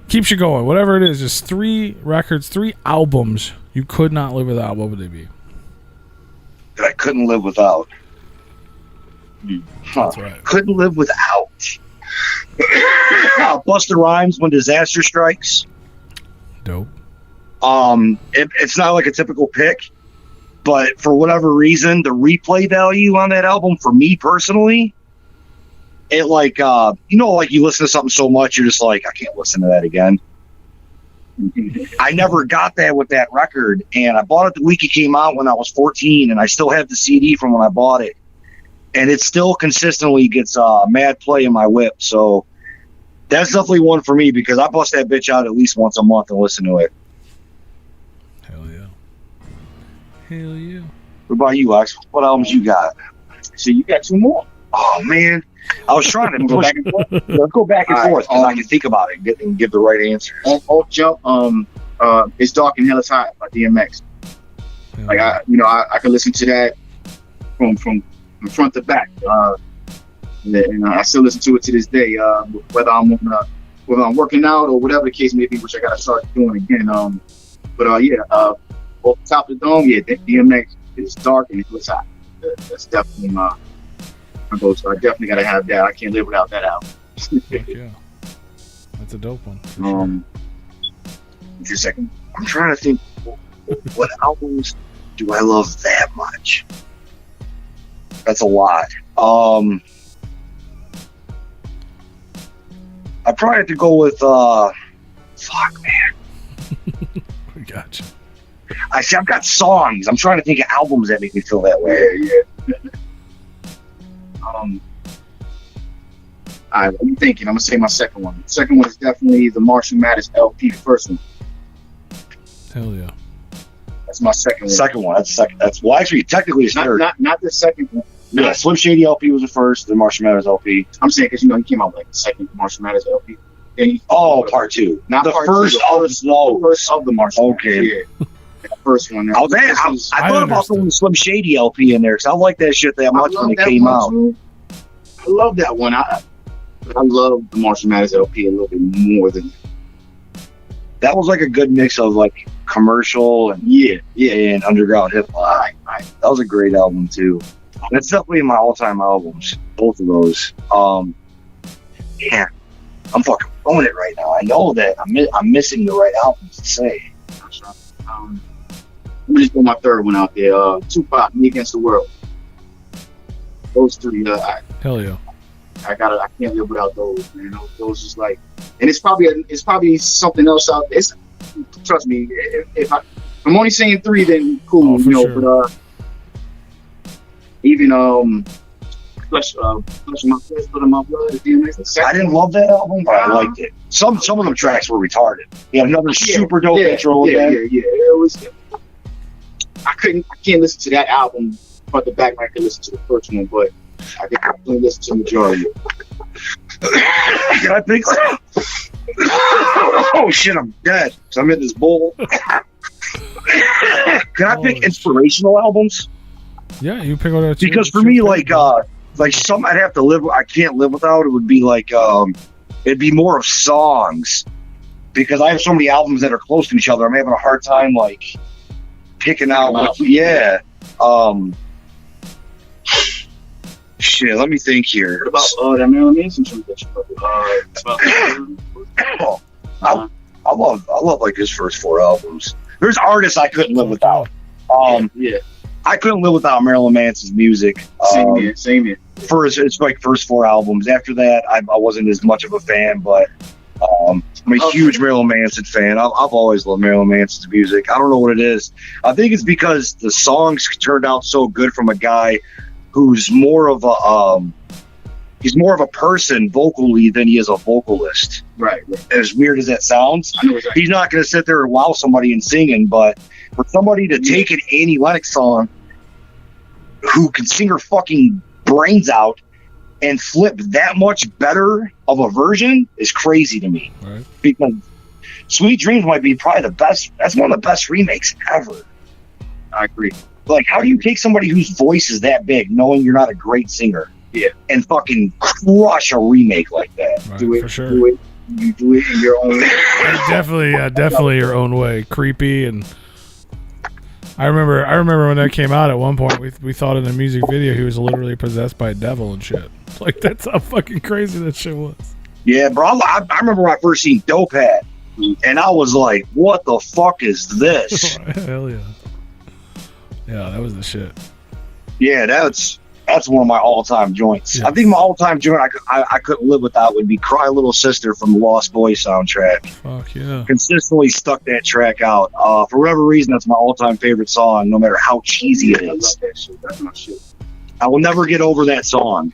keeps you going. Whatever it is, just 3 records, 3 albums you could not live without. What would they be? That I couldn't live without. That's right. Couldn't live without. Busta Rhymes, When Disaster Strikes. Dope. It's not like a typical pick, but for whatever reason, the replay value on that album for me personally, it like you listen to something so much you're just like, I can't listen to that again. I never got that with that record, and I bought it the week it came out when I was 14, and I still have the CD from when I bought it, and it still consistently gets mad play in my whip. So that's definitely one for me because I bust that bitch out at least once a month and listen to it. Hell yeah. Hell yeah. What about you, Lex? What albums you got? So you got 2 more. Oh man, I was trying to go back and forth. Let's go back and forth because I can think about it and give the right answer. Off jump, It's Dark and Hell is Hot by DMX. Yeah. Like I could listen to that from front to back. And I still listen to it to this day. Whether I'm working out or whatever the case may be, which I gotta start doing again. Off the top of the dome, DMX is Dark and Hell is Hot. That's definitely my go-to. I definitely gotta have that. I can't live without that album. Yeah, that's a dope one. Just a second. I'm trying to think. What albums do I love that much? That's a lot. I probably have to go with fuck, man. We got you. I've got songs. I'm trying to think of albums that make me feel that way. Yeah. I'm thinking. I'm gonna say my second one. The second one is definitely the Marshall Mathers LP. The first one. Hell yeah. That's my second one. Second one. That's second. Well, actually, technically, it's third. Not the second one. Yeah, Slim Shady LP was the first. The Marshall Mathers LP. I'm saying because he came out like the second Marshall Mathers LP. Part 2. Not the part first. The first of the Marshall. Okay. Mathers, yeah. The first one. I thought about throwing the Slim Shady LP in there because I like that shit that much when it came out. Too. I love that one. I love the Marshall Mathers LP a little bit more than that. Was like a good mix of like commercial and and underground hip hop. Right. That was a great album too. That's definitely my all-time albums. Both of those. Yeah, I'm fucking throwing it right now. I know that I'm missing the right albums to say. Let me just put my third one out there. Tupac, Me Against the World. Those 3. Hell yeah. I can't live without those, man. Those just like, and it's probably something else out there. Trust me, if I'm only saying 3, then cool, sure. But even Flesh of My Flesh, Blood of My Blood. I didn't love that album, but I liked it. Some of them tracks were retarded. He had another super dope intro. Yeah. It was. I can't listen to that album front to back like I could listen to the first one, but I can definitely listen to the majority. Can I pick? Oh shit, I'm dead. So I'm in this bowl. Can I pick inspirational albums? Yeah, you pick one. Because for me, like some I'd have to live. I can't live without. It would be like it'd be more of songs, because I have so many albums that are close to each other. I'm having a hard time like picking out. Shit, let me think here. What about that Marilyn Manson joint that you I love like his first 4 albums. There's artists I couldn't live without. I couldn't live without Marilyn Manson's music. Same here. It's like first 4 albums. After that, I wasn't as much of a fan, but I'm a huge Marilyn Manson fan. I've always loved Marilyn Manson's music. I don't know what it is. I think it's because the songs turned out so good from a guy who's more of a he's more of a person vocally than he is a vocalist. Right. As weird as that sounds, Exactly. He's not going to sit there and wow somebody in singing, but for somebody to take an Annie Lennox song who can sing her fucking brains out and flip that much better of a version is crazy to me. Right. Because Sweet Dreams might be probably the best. That's one of the best remakes ever. I agree. Like, how do you take somebody whose voice is that big, knowing you're not a great singer, and fucking crush a remake like that? Right, Do it for sure. You do it in your own way. Definitely your own way. Creepy, and I remember when that came out. At one point, we thought in the music video he was literally possessed by a devil and shit. Like, that's how fucking crazy that shit was. Yeah, bro. I remember when I first seen Dope Hat, and I was like, "What the fuck is this?" Hell yeah. Yeah, that was the shit. Yeah, that's one of my all-time joints. Yeah. I think my all-time joint I couldn't live without would be "Cry Little Sister" from the Lost Boys soundtrack. Fuck yeah. Consistently stuck that track out. For whatever reason, that's my all-time favorite song, no matter how cheesy it is. That's my shit. I will never get over that song.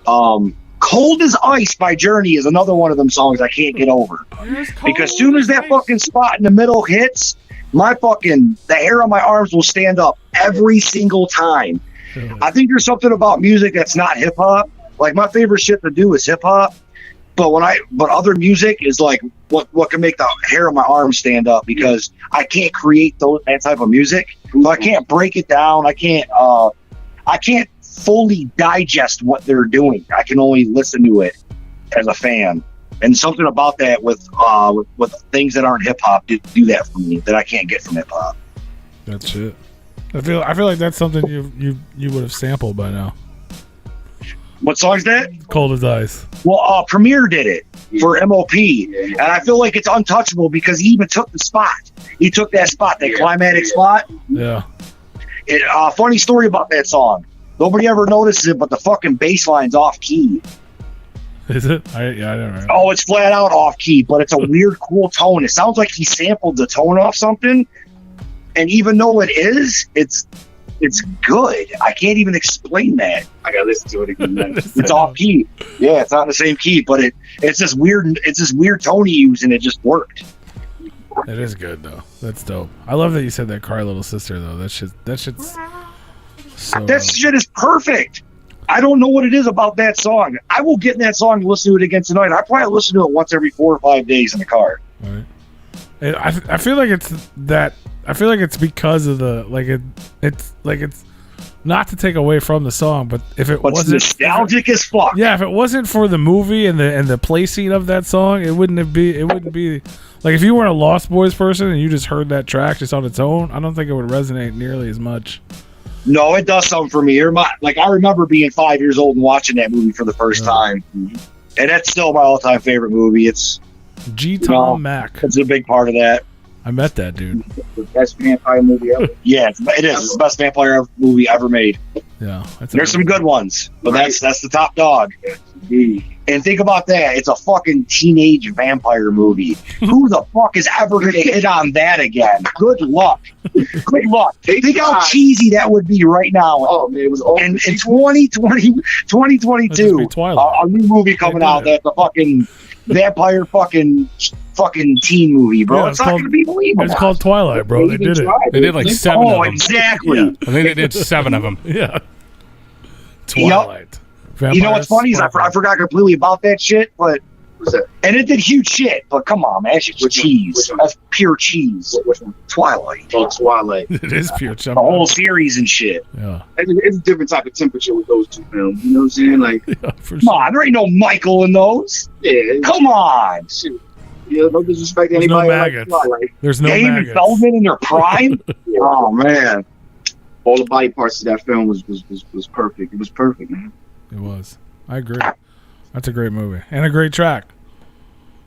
"Cold as Ice" by Journey is another one of them songs I can't get over. Because as soon as that fucking spot in the middle hits, the hair on my arms will stand up every single time. I think there's something about music that's not hip hop. Like, my favorite shit to do is hip hop, but other music is like what can make the hair on my arms stand up, because I can't create that type of music. So I can't break it down. I can't fully digest what they're doing. I can only listen to it as a fan. And something about that with things that aren't hip hop do that for me that I can't get from hip hop. That's it. I feel like that's something you would have sampled by now. What song is that? Cold as Ice. Well, Premier did it for MOP, and I feel like it's untouchable because he even took the spot. He took that spot, that climatic spot. Yeah. Funny story about that song. Nobody ever notices it, but the fucking bass line's off key. Is it? I don't know. Oh, it's flat out off key, but it's a weird, cool tone. It sounds like he sampled the tone off something, and even though it is, it's good. I can't even explain that. I gotta listen to it again. It's off key. Yeah, it's not in the same key, but it's this weird tone he used, and it just worked. It is good though. That's dope. I love that you said that "Cry Little Sister" though. That shit's so. That shit is perfect. I don't know what it is about that song. I will get in that song and listen to it again tonight. I probably listen to it once every 4 or 5 days in the car. Right. I feel like it's that. I feel like it's because of the it's not to take away from the song, but if it wasn't nostalgic as fuck. Yeah, if it wasn't for the movie and the play scene of that song, it wouldn't be like, if you weren't a Lost Boys person and you just heard that track just on its own, I don't think it would resonate nearly as much. No, it does something for me. I remember being 5 years old and watching that movie for the first time, and that's still my all-time favorite movie. It's Tom Mack. It's a big part of that. I met that dude. The best vampire movie ever. Yeah, it is. It's the best vampire movie ever made. Yeah, there's some good ones, but that's the top dog. And think about that. It's a fucking teenage vampire movie. Who the fuck is ever going to hit on that again? Good luck. Good luck. Think how cheesy that would be right now. Oh, man, it was all And in 2022, a new movie coming out that's a fucking vampire fucking teen movie, bro. Yeah, it's not going to be believable. It's called Twilight, bro. They did it. They did like 7 of them. Exactly. Yeah. I think they did 7 of them. Yeah. Twilight. You know what's funny is I forgot completely about that shit, but and it did huge shit. But come on, man, it's just cheese. That's pure cheese. Which one? Twilight. Oh, Twilight. It is pure chum. The whole series and shit. Yeah. It's a different type of temperature with those two films. You know what I'm saying? Like, Yeah, for Come on, there ain't no Michael in those. yeah, Come on. shit. Yeah, no disrespect to There's no anybody. maggots. Twilight. There's no Damon maggots. Feldman in their prime. Oh man. All the body parts of that film was perfect. It was perfect, man. It was. I agree. That's a great movie. And a great track.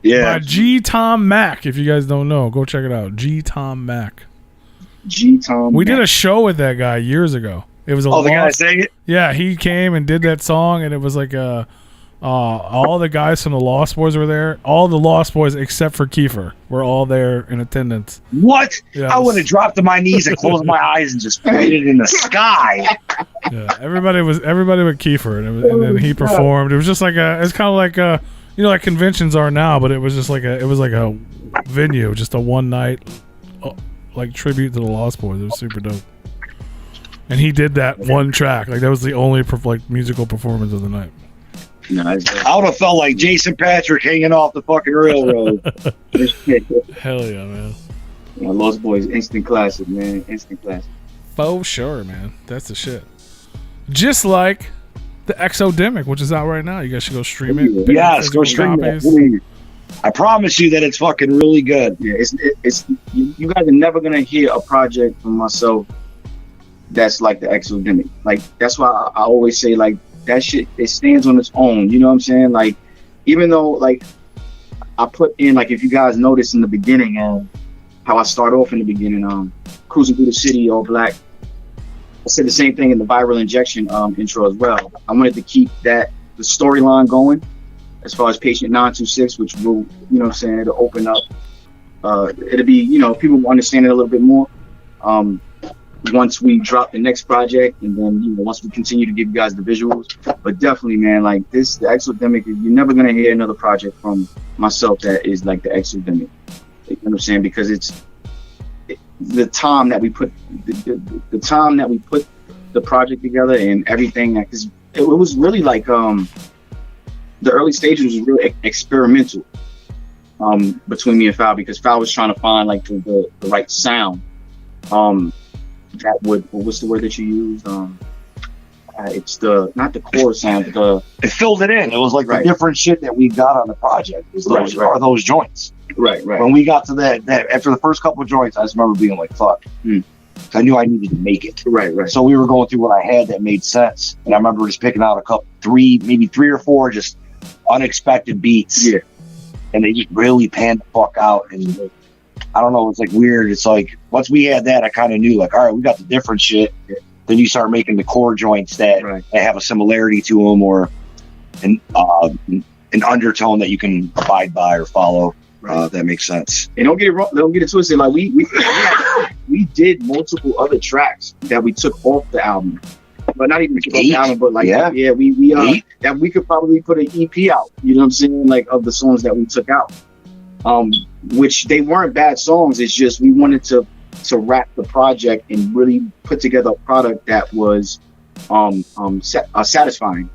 Yeah. By G. Tom Mack. If you guys don't know, go check it out. G. Tom Mack. G. Tom. We did a show with that guy years ago. It was a Oh, the guy lost- saying it. Yeah, he came and did that song, and it was like all the guys from the Lost Boys were there. All the Lost Boys except for Kiefer were all there in attendance. What? Yes. I would have dropped to my knees and closed my eyes and just pointed in the sky. Yeah, everybody but Kiefer, and then he performed. It was just like it's kind of like like conventions are now, but it was just like a venue, just a one night like tribute to the Lost Boys. It was super dope. And he did that one track, like that was the only musical performance of the night. Nice. I would have felt like Jason Patrick hanging off the fucking railroad. Hell yeah, man! Yeah, Lost Boys, instant classic, man. Instant classic. For sure, man. That's the shit. Just like the Exodemic, which is out right now. You guys should go stream it. Pick up Yes, go physical stream copies. it. I promise you that it's fucking really good. Yeah, it's you guys are never gonna hear a project from myself that's like the Exodemic. Like that's why I always say like that shit. It stands on its own. You know what I'm saying? Like even though like I put in like if you guys notice in the beginning how I start off in the beginning cruising through the city all black. I said the same thing in the Viral Injection intro as well. I wanted to keep the storyline going as far as Patient 926, which will, you know what I'm saying, it'll open up. It'll be, people will understand it a little bit more once we drop the next project, and then, once we continue to give you guys the visuals. But definitely, man, like the Exodemic, you're never going to hear another project from myself that is like the Exodemic. You know what I'm saying? Because the time that we put the time that we put the project together and everything, because it was really like the early stages was really experimental between me and Foul, because Foul was trying to find like the right sound that would, what's the word that you used, it's not the core sound, but It filled it in. It was like Right. the different shit that we got on the project. Are those joints. right When we got to that after the first couple of joints, I just remember being like, fuck. I knew I needed to make it. right So we were going through what I had that made sense. And I remember just picking out maybe three or four just unexpected beats. Yeah. And they just really panned the fuck out. And I don't know, it's like weird. It's like once we had that, I kind of knew like, all right, we got the different shit. Then you start making the core joints that have a similarity to them or an undertone that you can abide by or follow. That makes sense. And don't get it wrong, don't get it twisted. Like we did multiple other tracks that we took off the album, but not even off the album, but like we that we could probably put an EP out. You know what I'm saying? Like of the songs that we took out, which they weren't bad songs. It's just we wanted to wrap the project and really put together a product that was satisfying.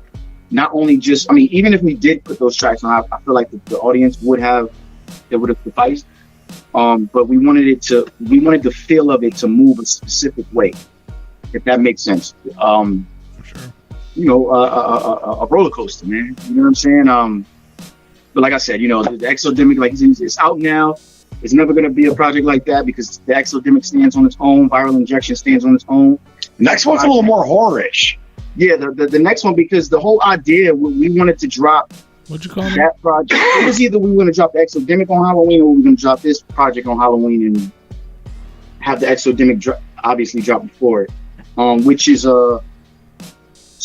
Not only just, even if we did put those tracks on, I feel like the audience would have sufficed. But we wanted the feel of it to move a specific way, if that makes sense. For sure. A roller coaster, man. You know what I'm saying? But like I said, the Exodemic, like it's out now. It's never going to be a project like that because the Exodemic stands on its own. Viral Injection stands on its own. Next one's a little more horror-ish. Yeah, the next one, because the whole idea, we wanted to drop What'd you call it? that project. It was either we were going to drop the Exodemic on Halloween, or we were going to drop this project on Halloween and have the Exodemic obviously drop before it, which is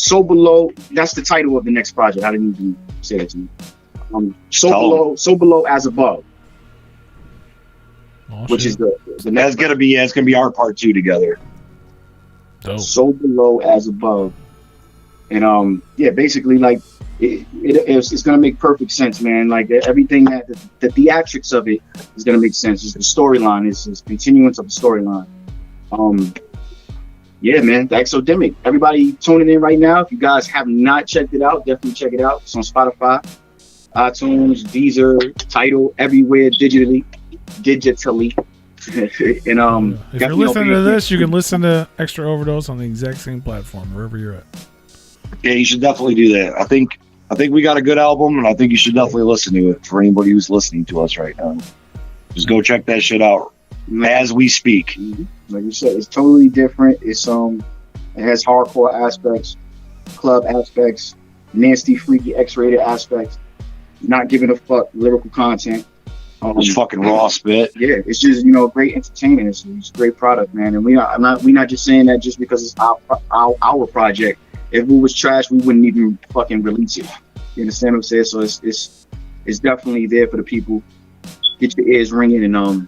So Below. That's the title of the next project. I didn't even say that to you. So Below as Above. Oh, which shit. is the That's gonna be our part 2 together. Dope. So Below as Above. And basically like it's gonna make perfect sense, man. Like everything that the theatrics of it is gonna make sense. It's the storyline, it's continuance of the storyline. Yeah, man, the Exodemic. Everybody tuning in right now. If you guys have not checked it out, definitely check it out. It's on Spotify, iTunes, Deezer, Tidal, everywhere digitally. And if you're listening to this, you can listen to Extra Overdose on the exact same platform wherever you're at. Yeah, you should definitely do that. I think we got a good album, and I think you should definitely listen to it for anybody who's listening to us right now. Just go check that shit out as we speak. Like you said, it's totally different. It has hardcore aspects, club aspects, nasty, freaky, X-rated aspects. Not giving a fuck, lyrical content. It's fucking raw spit. Yeah, it's just great entertainment. It's a great product, man. And we're not just saying that just because it's our project. If it was trash, we wouldn't even fucking release it. You understand what I'm saying? So it's definitely there for the people. Get your ears ringing and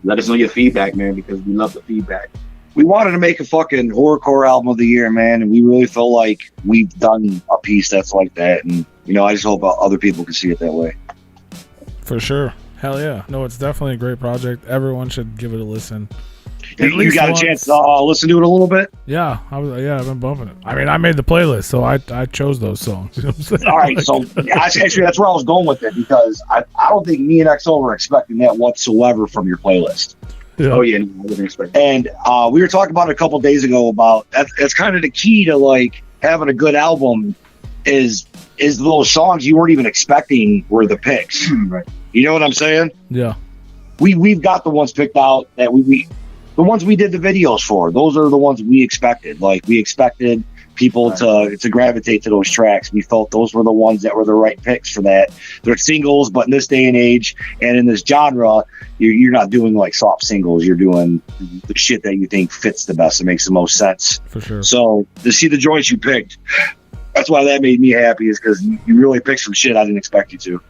let us know your feedback, man, because we love the feedback. We wanted to make a fucking horrorcore album of the year, man, and we really feel like we've done a piece that's like that. And I just hope other people can see it that way. For sure. Hell yeah. No, it's definitely a great project. Everyone should give it a listen. You got a chance to listen to it a little bit? Yeah, I've been bumping it. I mean, I made the playlist, so I chose those songs. You know what I'm saying? All right, so actually that's where I was going with it, because I don't think me and XO were expecting that whatsoever from your playlist. Yeah. Oh yeah, no, I wasn't expecting. And we were talking about it a couple days ago about that's kind of the key to like having a good album is those songs you weren't even expecting were the picks. Right. You know what I'm saying? Yeah. We've got the ones picked out that the ones we did the videos for. Those are the ones we expected. Like we expected people to gravitate to those tracks. We felt those were the ones that were the right picks for that. They're singles, but in this day and age and in this genre, you're not doing like soft singles. You're doing the shit that you think fits the best. It makes the most sense. For sure. So to see the joints you picked, that's why that made me happy, is because you really picked some shit I didn't expect you to.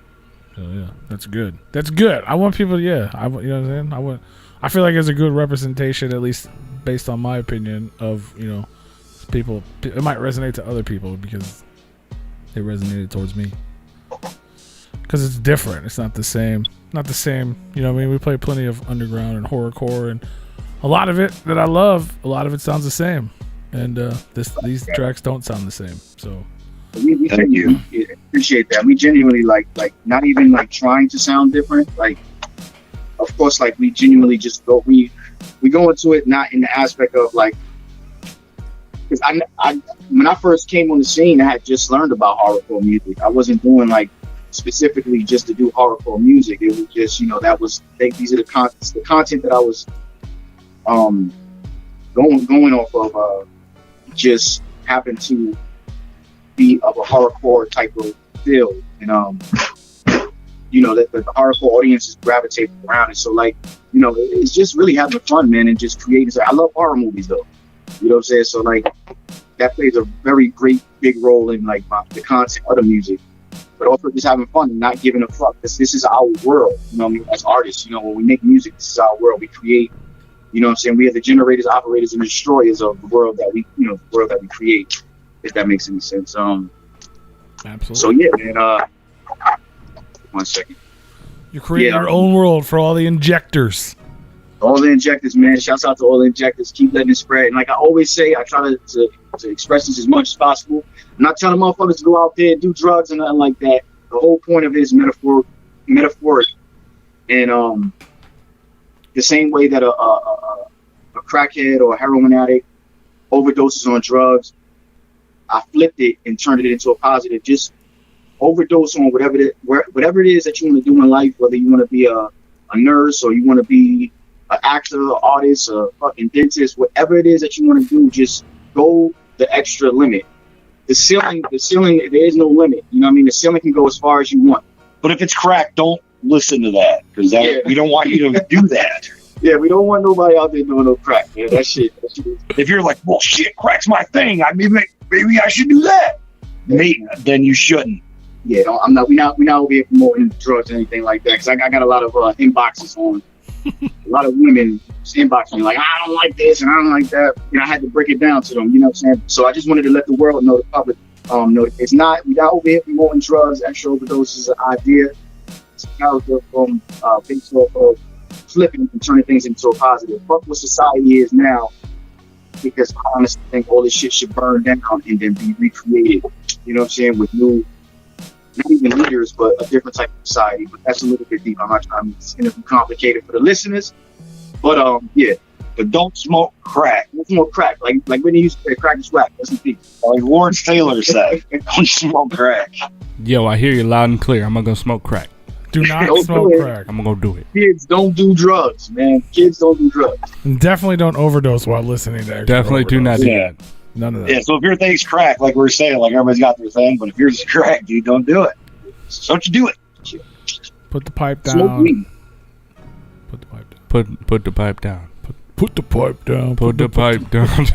Oh yeah, that's good. That's good. I want people. Yeah, you know what I'm saying. I feel like it's a good representation, at least based on my opinion of people. It might resonate to other people because it resonated towards me. Because it's different. It's not the same. Not the same. You know what I mean? We play plenty of underground and horrorcore, and a lot of it that I love. A lot of it sounds the same, and these tracks don't sound the same. So. We Thank you. Appreciate that. We genuinely like not even like trying to sound different. Like, of course, like we genuinely just go. We go into it not in the aspect of like, because I when I first came on the scene, I had just learned about horrorcore music. I wasn't doing like specifically just to do horrorcore music. It was just these are the content that I was going off of. Just happened to be of a horrorcore type of feel, and that the horrorcore audience is gravitating around it. So like, it's just really having fun, man, and just creating. I love horror movies though. You know what I'm saying? So like, that plays a very great big role in like the content of the music, but also just having fun and not giving a fuck. This is our world. You know what I mean? As artists, when we make music, this is our world. We create. You know what I'm saying? We are the generators, operators, and destroyers of the world that we create. If that makes any sense. Absolutely. So yeah, man. 1 second. You create your own world for all the injectors. All the injectors, man. Shouts out to all the injectors. Keep letting it spread. And like I always say, I try to express this as much as possible. I'm not telling motherfuckers to go out there and do drugs and nothing like that. The whole point of it is metaphoric. And the same way that a crackhead or a heroin addict overdoses on drugs, I flipped it and turned it into a positive. Just overdose on whatever it is that you want to do in life, whether you want to be a nurse or you want to be an actor, an artist, a fucking dentist, whatever it is that you want to do, just go the extra limit. The ceiling, there is no limit. You know what I mean? The ceiling can go as far as you want. But if it's crack, don't listen to that, because we don't want you to do that. Yeah, we don't want nobody out there doing no crack, man. That shit. If you're like, well, shit, crack's my thing. I mean, maybe I should do that. Mate, then you shouldn't. Yeah, we're not over here promoting drugs or anything like that. Cause I got a lot of inboxes on. A lot of women inboxing me like, I don't like this and I don't like that. I had to break it down to them. You know what I'm saying? So I just wanted to let the world know, the public, know we're not over here promoting drugs. Extra Overdose is an idea. It's from based off of flipping and turning things into a positive. Fuck what society is now, because I honestly think all this shit should burn down and then be recreated. You know what I'm saying? With new, not even leaders, but a different type of society. But that's a little bit deep. It's going to be complicated for the listeners. But yeah. But don't smoke crack. Don't smoke crack. Like when they used to say, crack is whack. That's the thing. Like Lawrence Taylor said, don't smoke crack. Yo, I hear you loud and clear. I'm gonna go smoke crack. Do not smoke crack. I'm gonna go do it. Kids don't do drugs, man. Kids don't do drugs. And definitely don't overdose while listening to Extra Definitely do not Overdose. do that. None of that. Yeah, so if your thing's crack, like we were saying, like everybody's got their thing, but if yours is crack, dude, don't do it. So don't you do it. Put the pipe Smoke down. weed. Put the pipe down. Put the pipe down. Put the pipe down. Put the pipe down.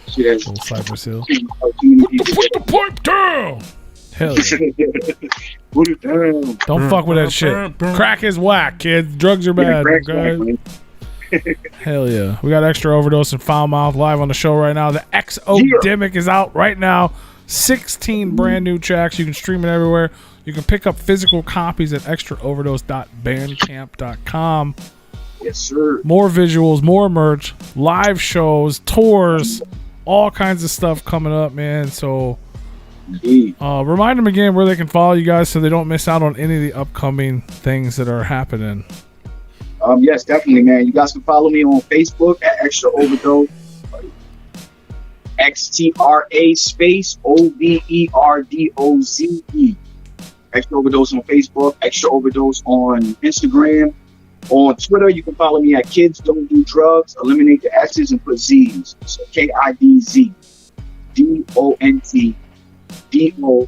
Shit has Little Cypress Hill. too many people. Put the pipe down. Hell yeah. Put it down. Don't fuck with that shit. Crack is whack, kids. Drugs are bad. Crack's Okay? whack, man. Hell yeah. We got Extra Overdose and Foulmouth live on the show right now. The Xodemic is out right now. 16 brand new tracks. You can stream it everywhere. You can pick up physical copies at extraoverdose.bandcamp.com. Yes, sir. More visuals, more merch, live shows, tours, all kinds of stuff coming up, man. So Indeed. remind them again where they can follow you guys so they don't miss out on any of the upcoming things that are happening. Yes, definitely, man. You guys can follow me on Facebook at Extra Overdose. XTRA space OVERDOZE. Extra Overdose on Facebook. Extra Overdose on Instagram. On Twitter, you can follow me at Kids Don't Do Drugs. Eliminate the S's and put Z's. So KIDZ DONT DRUGZ.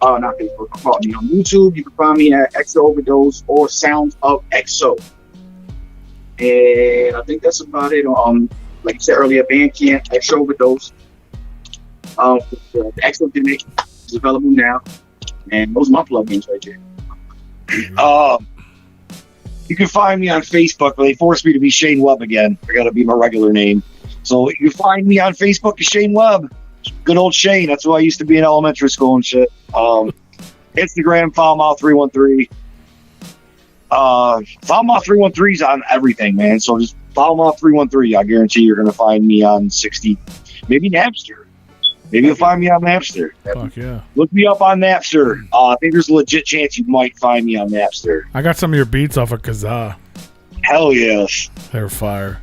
Not Facebook. Follow me on YouTube. You can find me at Extra Overdose or Sounds of Exo. And I think that's about it. Like I said earlier, Bandcamp, Extra Overdose. The Xodemic is available now. And those are my plugins right there. You can find me on Facebook, but they forced me to be Shane Webb again. I got to be my regular name. So you can find me on Facebook as Shane Webb. Good old Shane. That's who I used to be in elementary school and shit. Instagram, Foulmouth313. Foulmouth313 is on everything, man. So just Foulmouth313. I guarantee you're going to find me on 60, maybe Napster. Maybe you'll find me on Napster. Fuck yeah. Look me up on Napster. I think there's a legit chance you might find me on Napster. I got some of your beats off of Kazaa. Hell yes. They're fire.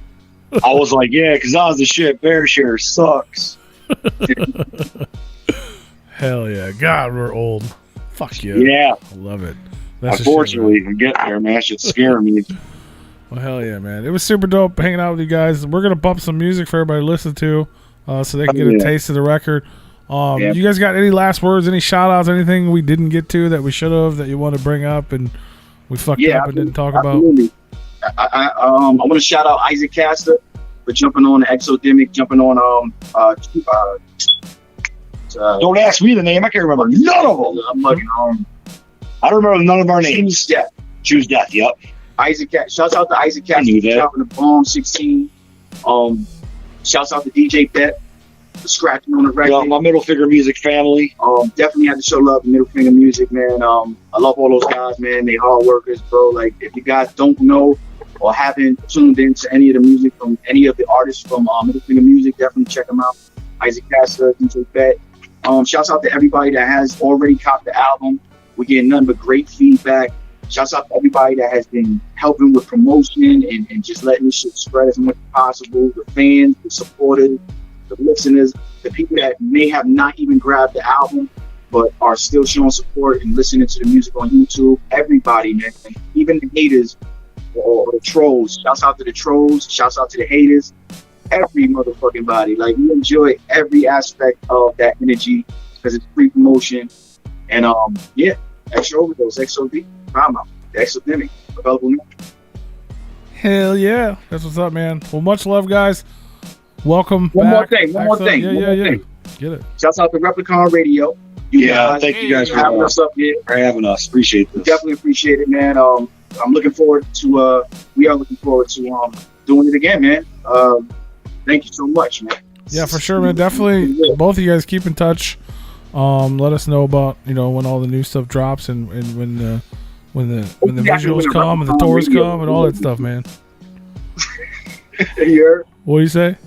I was like, yeah, Kazaa's the shit. Bear Share sucks. Hell yeah. God, we're old. Fuck yeah. Yeah. I love it. That's Unfortunately, I'm getting there, man. That shit's scaring me. Well, hell yeah, man. It was super dope hanging out with you guys. We're going to bump some music for everybody to listen to so they can get a taste of the record. You guys got any last words, any shout-outs, anything we didn't get to that we should have that you want to bring up and we fucked up and didn't talk about? I want to shout out Isaac Castor for jumping on the Xodemic, jumping on don't ask me the name. I can't remember none of them. I don't remember none of our names. Choose Death. Yep. Isaac. Shouts out to Isaac Castor for dropping the Bomb 16. Shouts out to DJ Bet for scratching on the record. Yeah, my Middle Finger Music family. Definitely had to show love to Middle Finger Music, man. I love all those guys, man. They hard workers, bro. Like, if you guys don't know or haven't tuned into any of the music from any of the artists from Middle Finger Music, definitely check them out. Isaac Castor, DJ Bet. Shouts out to everybody that has already copped the album. We're getting nothing but great feedback. Shouts out to everybody that has been helping with promotion and just letting this shit spread as much as possible. The fans, the supporters, the listeners, the people that may have not even grabbed the album but are still showing support and listening to the music on YouTube. Everybody, man. Even the haters or the trolls. Shouts out to the trolls. Shouts out to the haters. Every motherfucking body. Like, we enjoy every aspect of that energy because it's free promotion. And Extra Overdose, XOD, Foulmouth, the Xodemic, available now. Hell yeah. That's what's up, man. Well, much love, guys. Welcome One more back. thing. One more thing. Yeah. Get it. Shouts out to Replicon Radio. Thank you guys for having us up here. having us. Appreciate this. Definitely appreciate it, man. I'm looking forward to. We are looking forward to doing it again, man. Thank you so much, man. Yeah, for sure, man. Definitely, both of you guys keep in touch. Let us know about when all the new stuff drops and when the visuals come and the tours come and all that stuff, man. You heard? What do you say?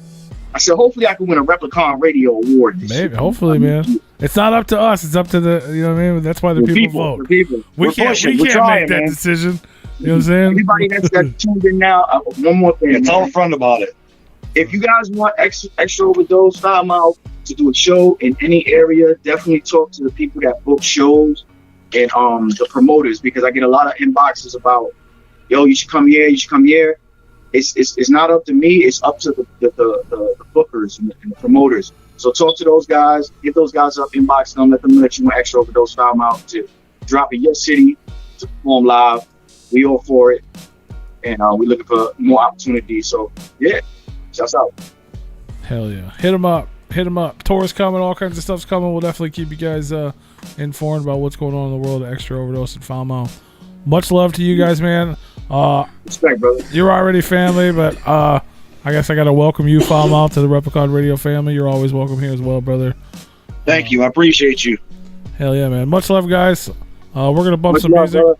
I said, hopefully I can win a Replicon Radio Award this year. Maybe, hopefully, man. It's not up to us. It's up to the, you know what I mean? That's why the people vote. The people. We can't make that decision. You know what I'm saying? Everybody that's tuned in now, one more thing. Tell a friend about it. If you guys want extra Overdose Foulmouth to do a show in any area, definitely talk to the people that book shows and the promoters, because I get a lot of inboxes about, yo, you should come here, you should come here. It's not up to me. It's up to the bookers and the promoters. So talk to those guys. Get those guys up, inbox them, let them know that you want extra Overdose Foulmouth to drop in your city to perform live. We all for it, and we're looking for more opportunities. So yeah, shouts out. Hell yeah, hit them up. Tours coming, all kinds of stuff's coming. We'll definitely keep you guys informed about what's going on in the world of Xtra, Overdose, and Foulmouth. Much love to you guys, man. Respect, brother. You're already family, but I guess I gotta welcome you, Foulmouth, to the Replicon Radio family. You're always welcome here as well, brother. Thank you. I appreciate you. Hell yeah, man. Much love, guys. We're gonna bump some music. Brother.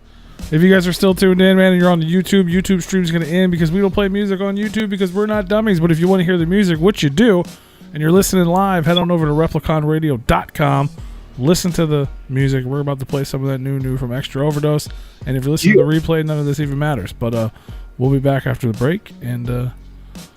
If you guys are still tuned in, man, and you're on the YouTube stream's gonna end because we don't play music on YouTube because we're not dummies. But if you want to hear the music, which you do, and you're listening live, head on over to repliconradio.com. Listen to the music. We're about to play some of that new from Xtra Overdose. And if you listen to the replay, none of this even matters. But we'll be back after the break, and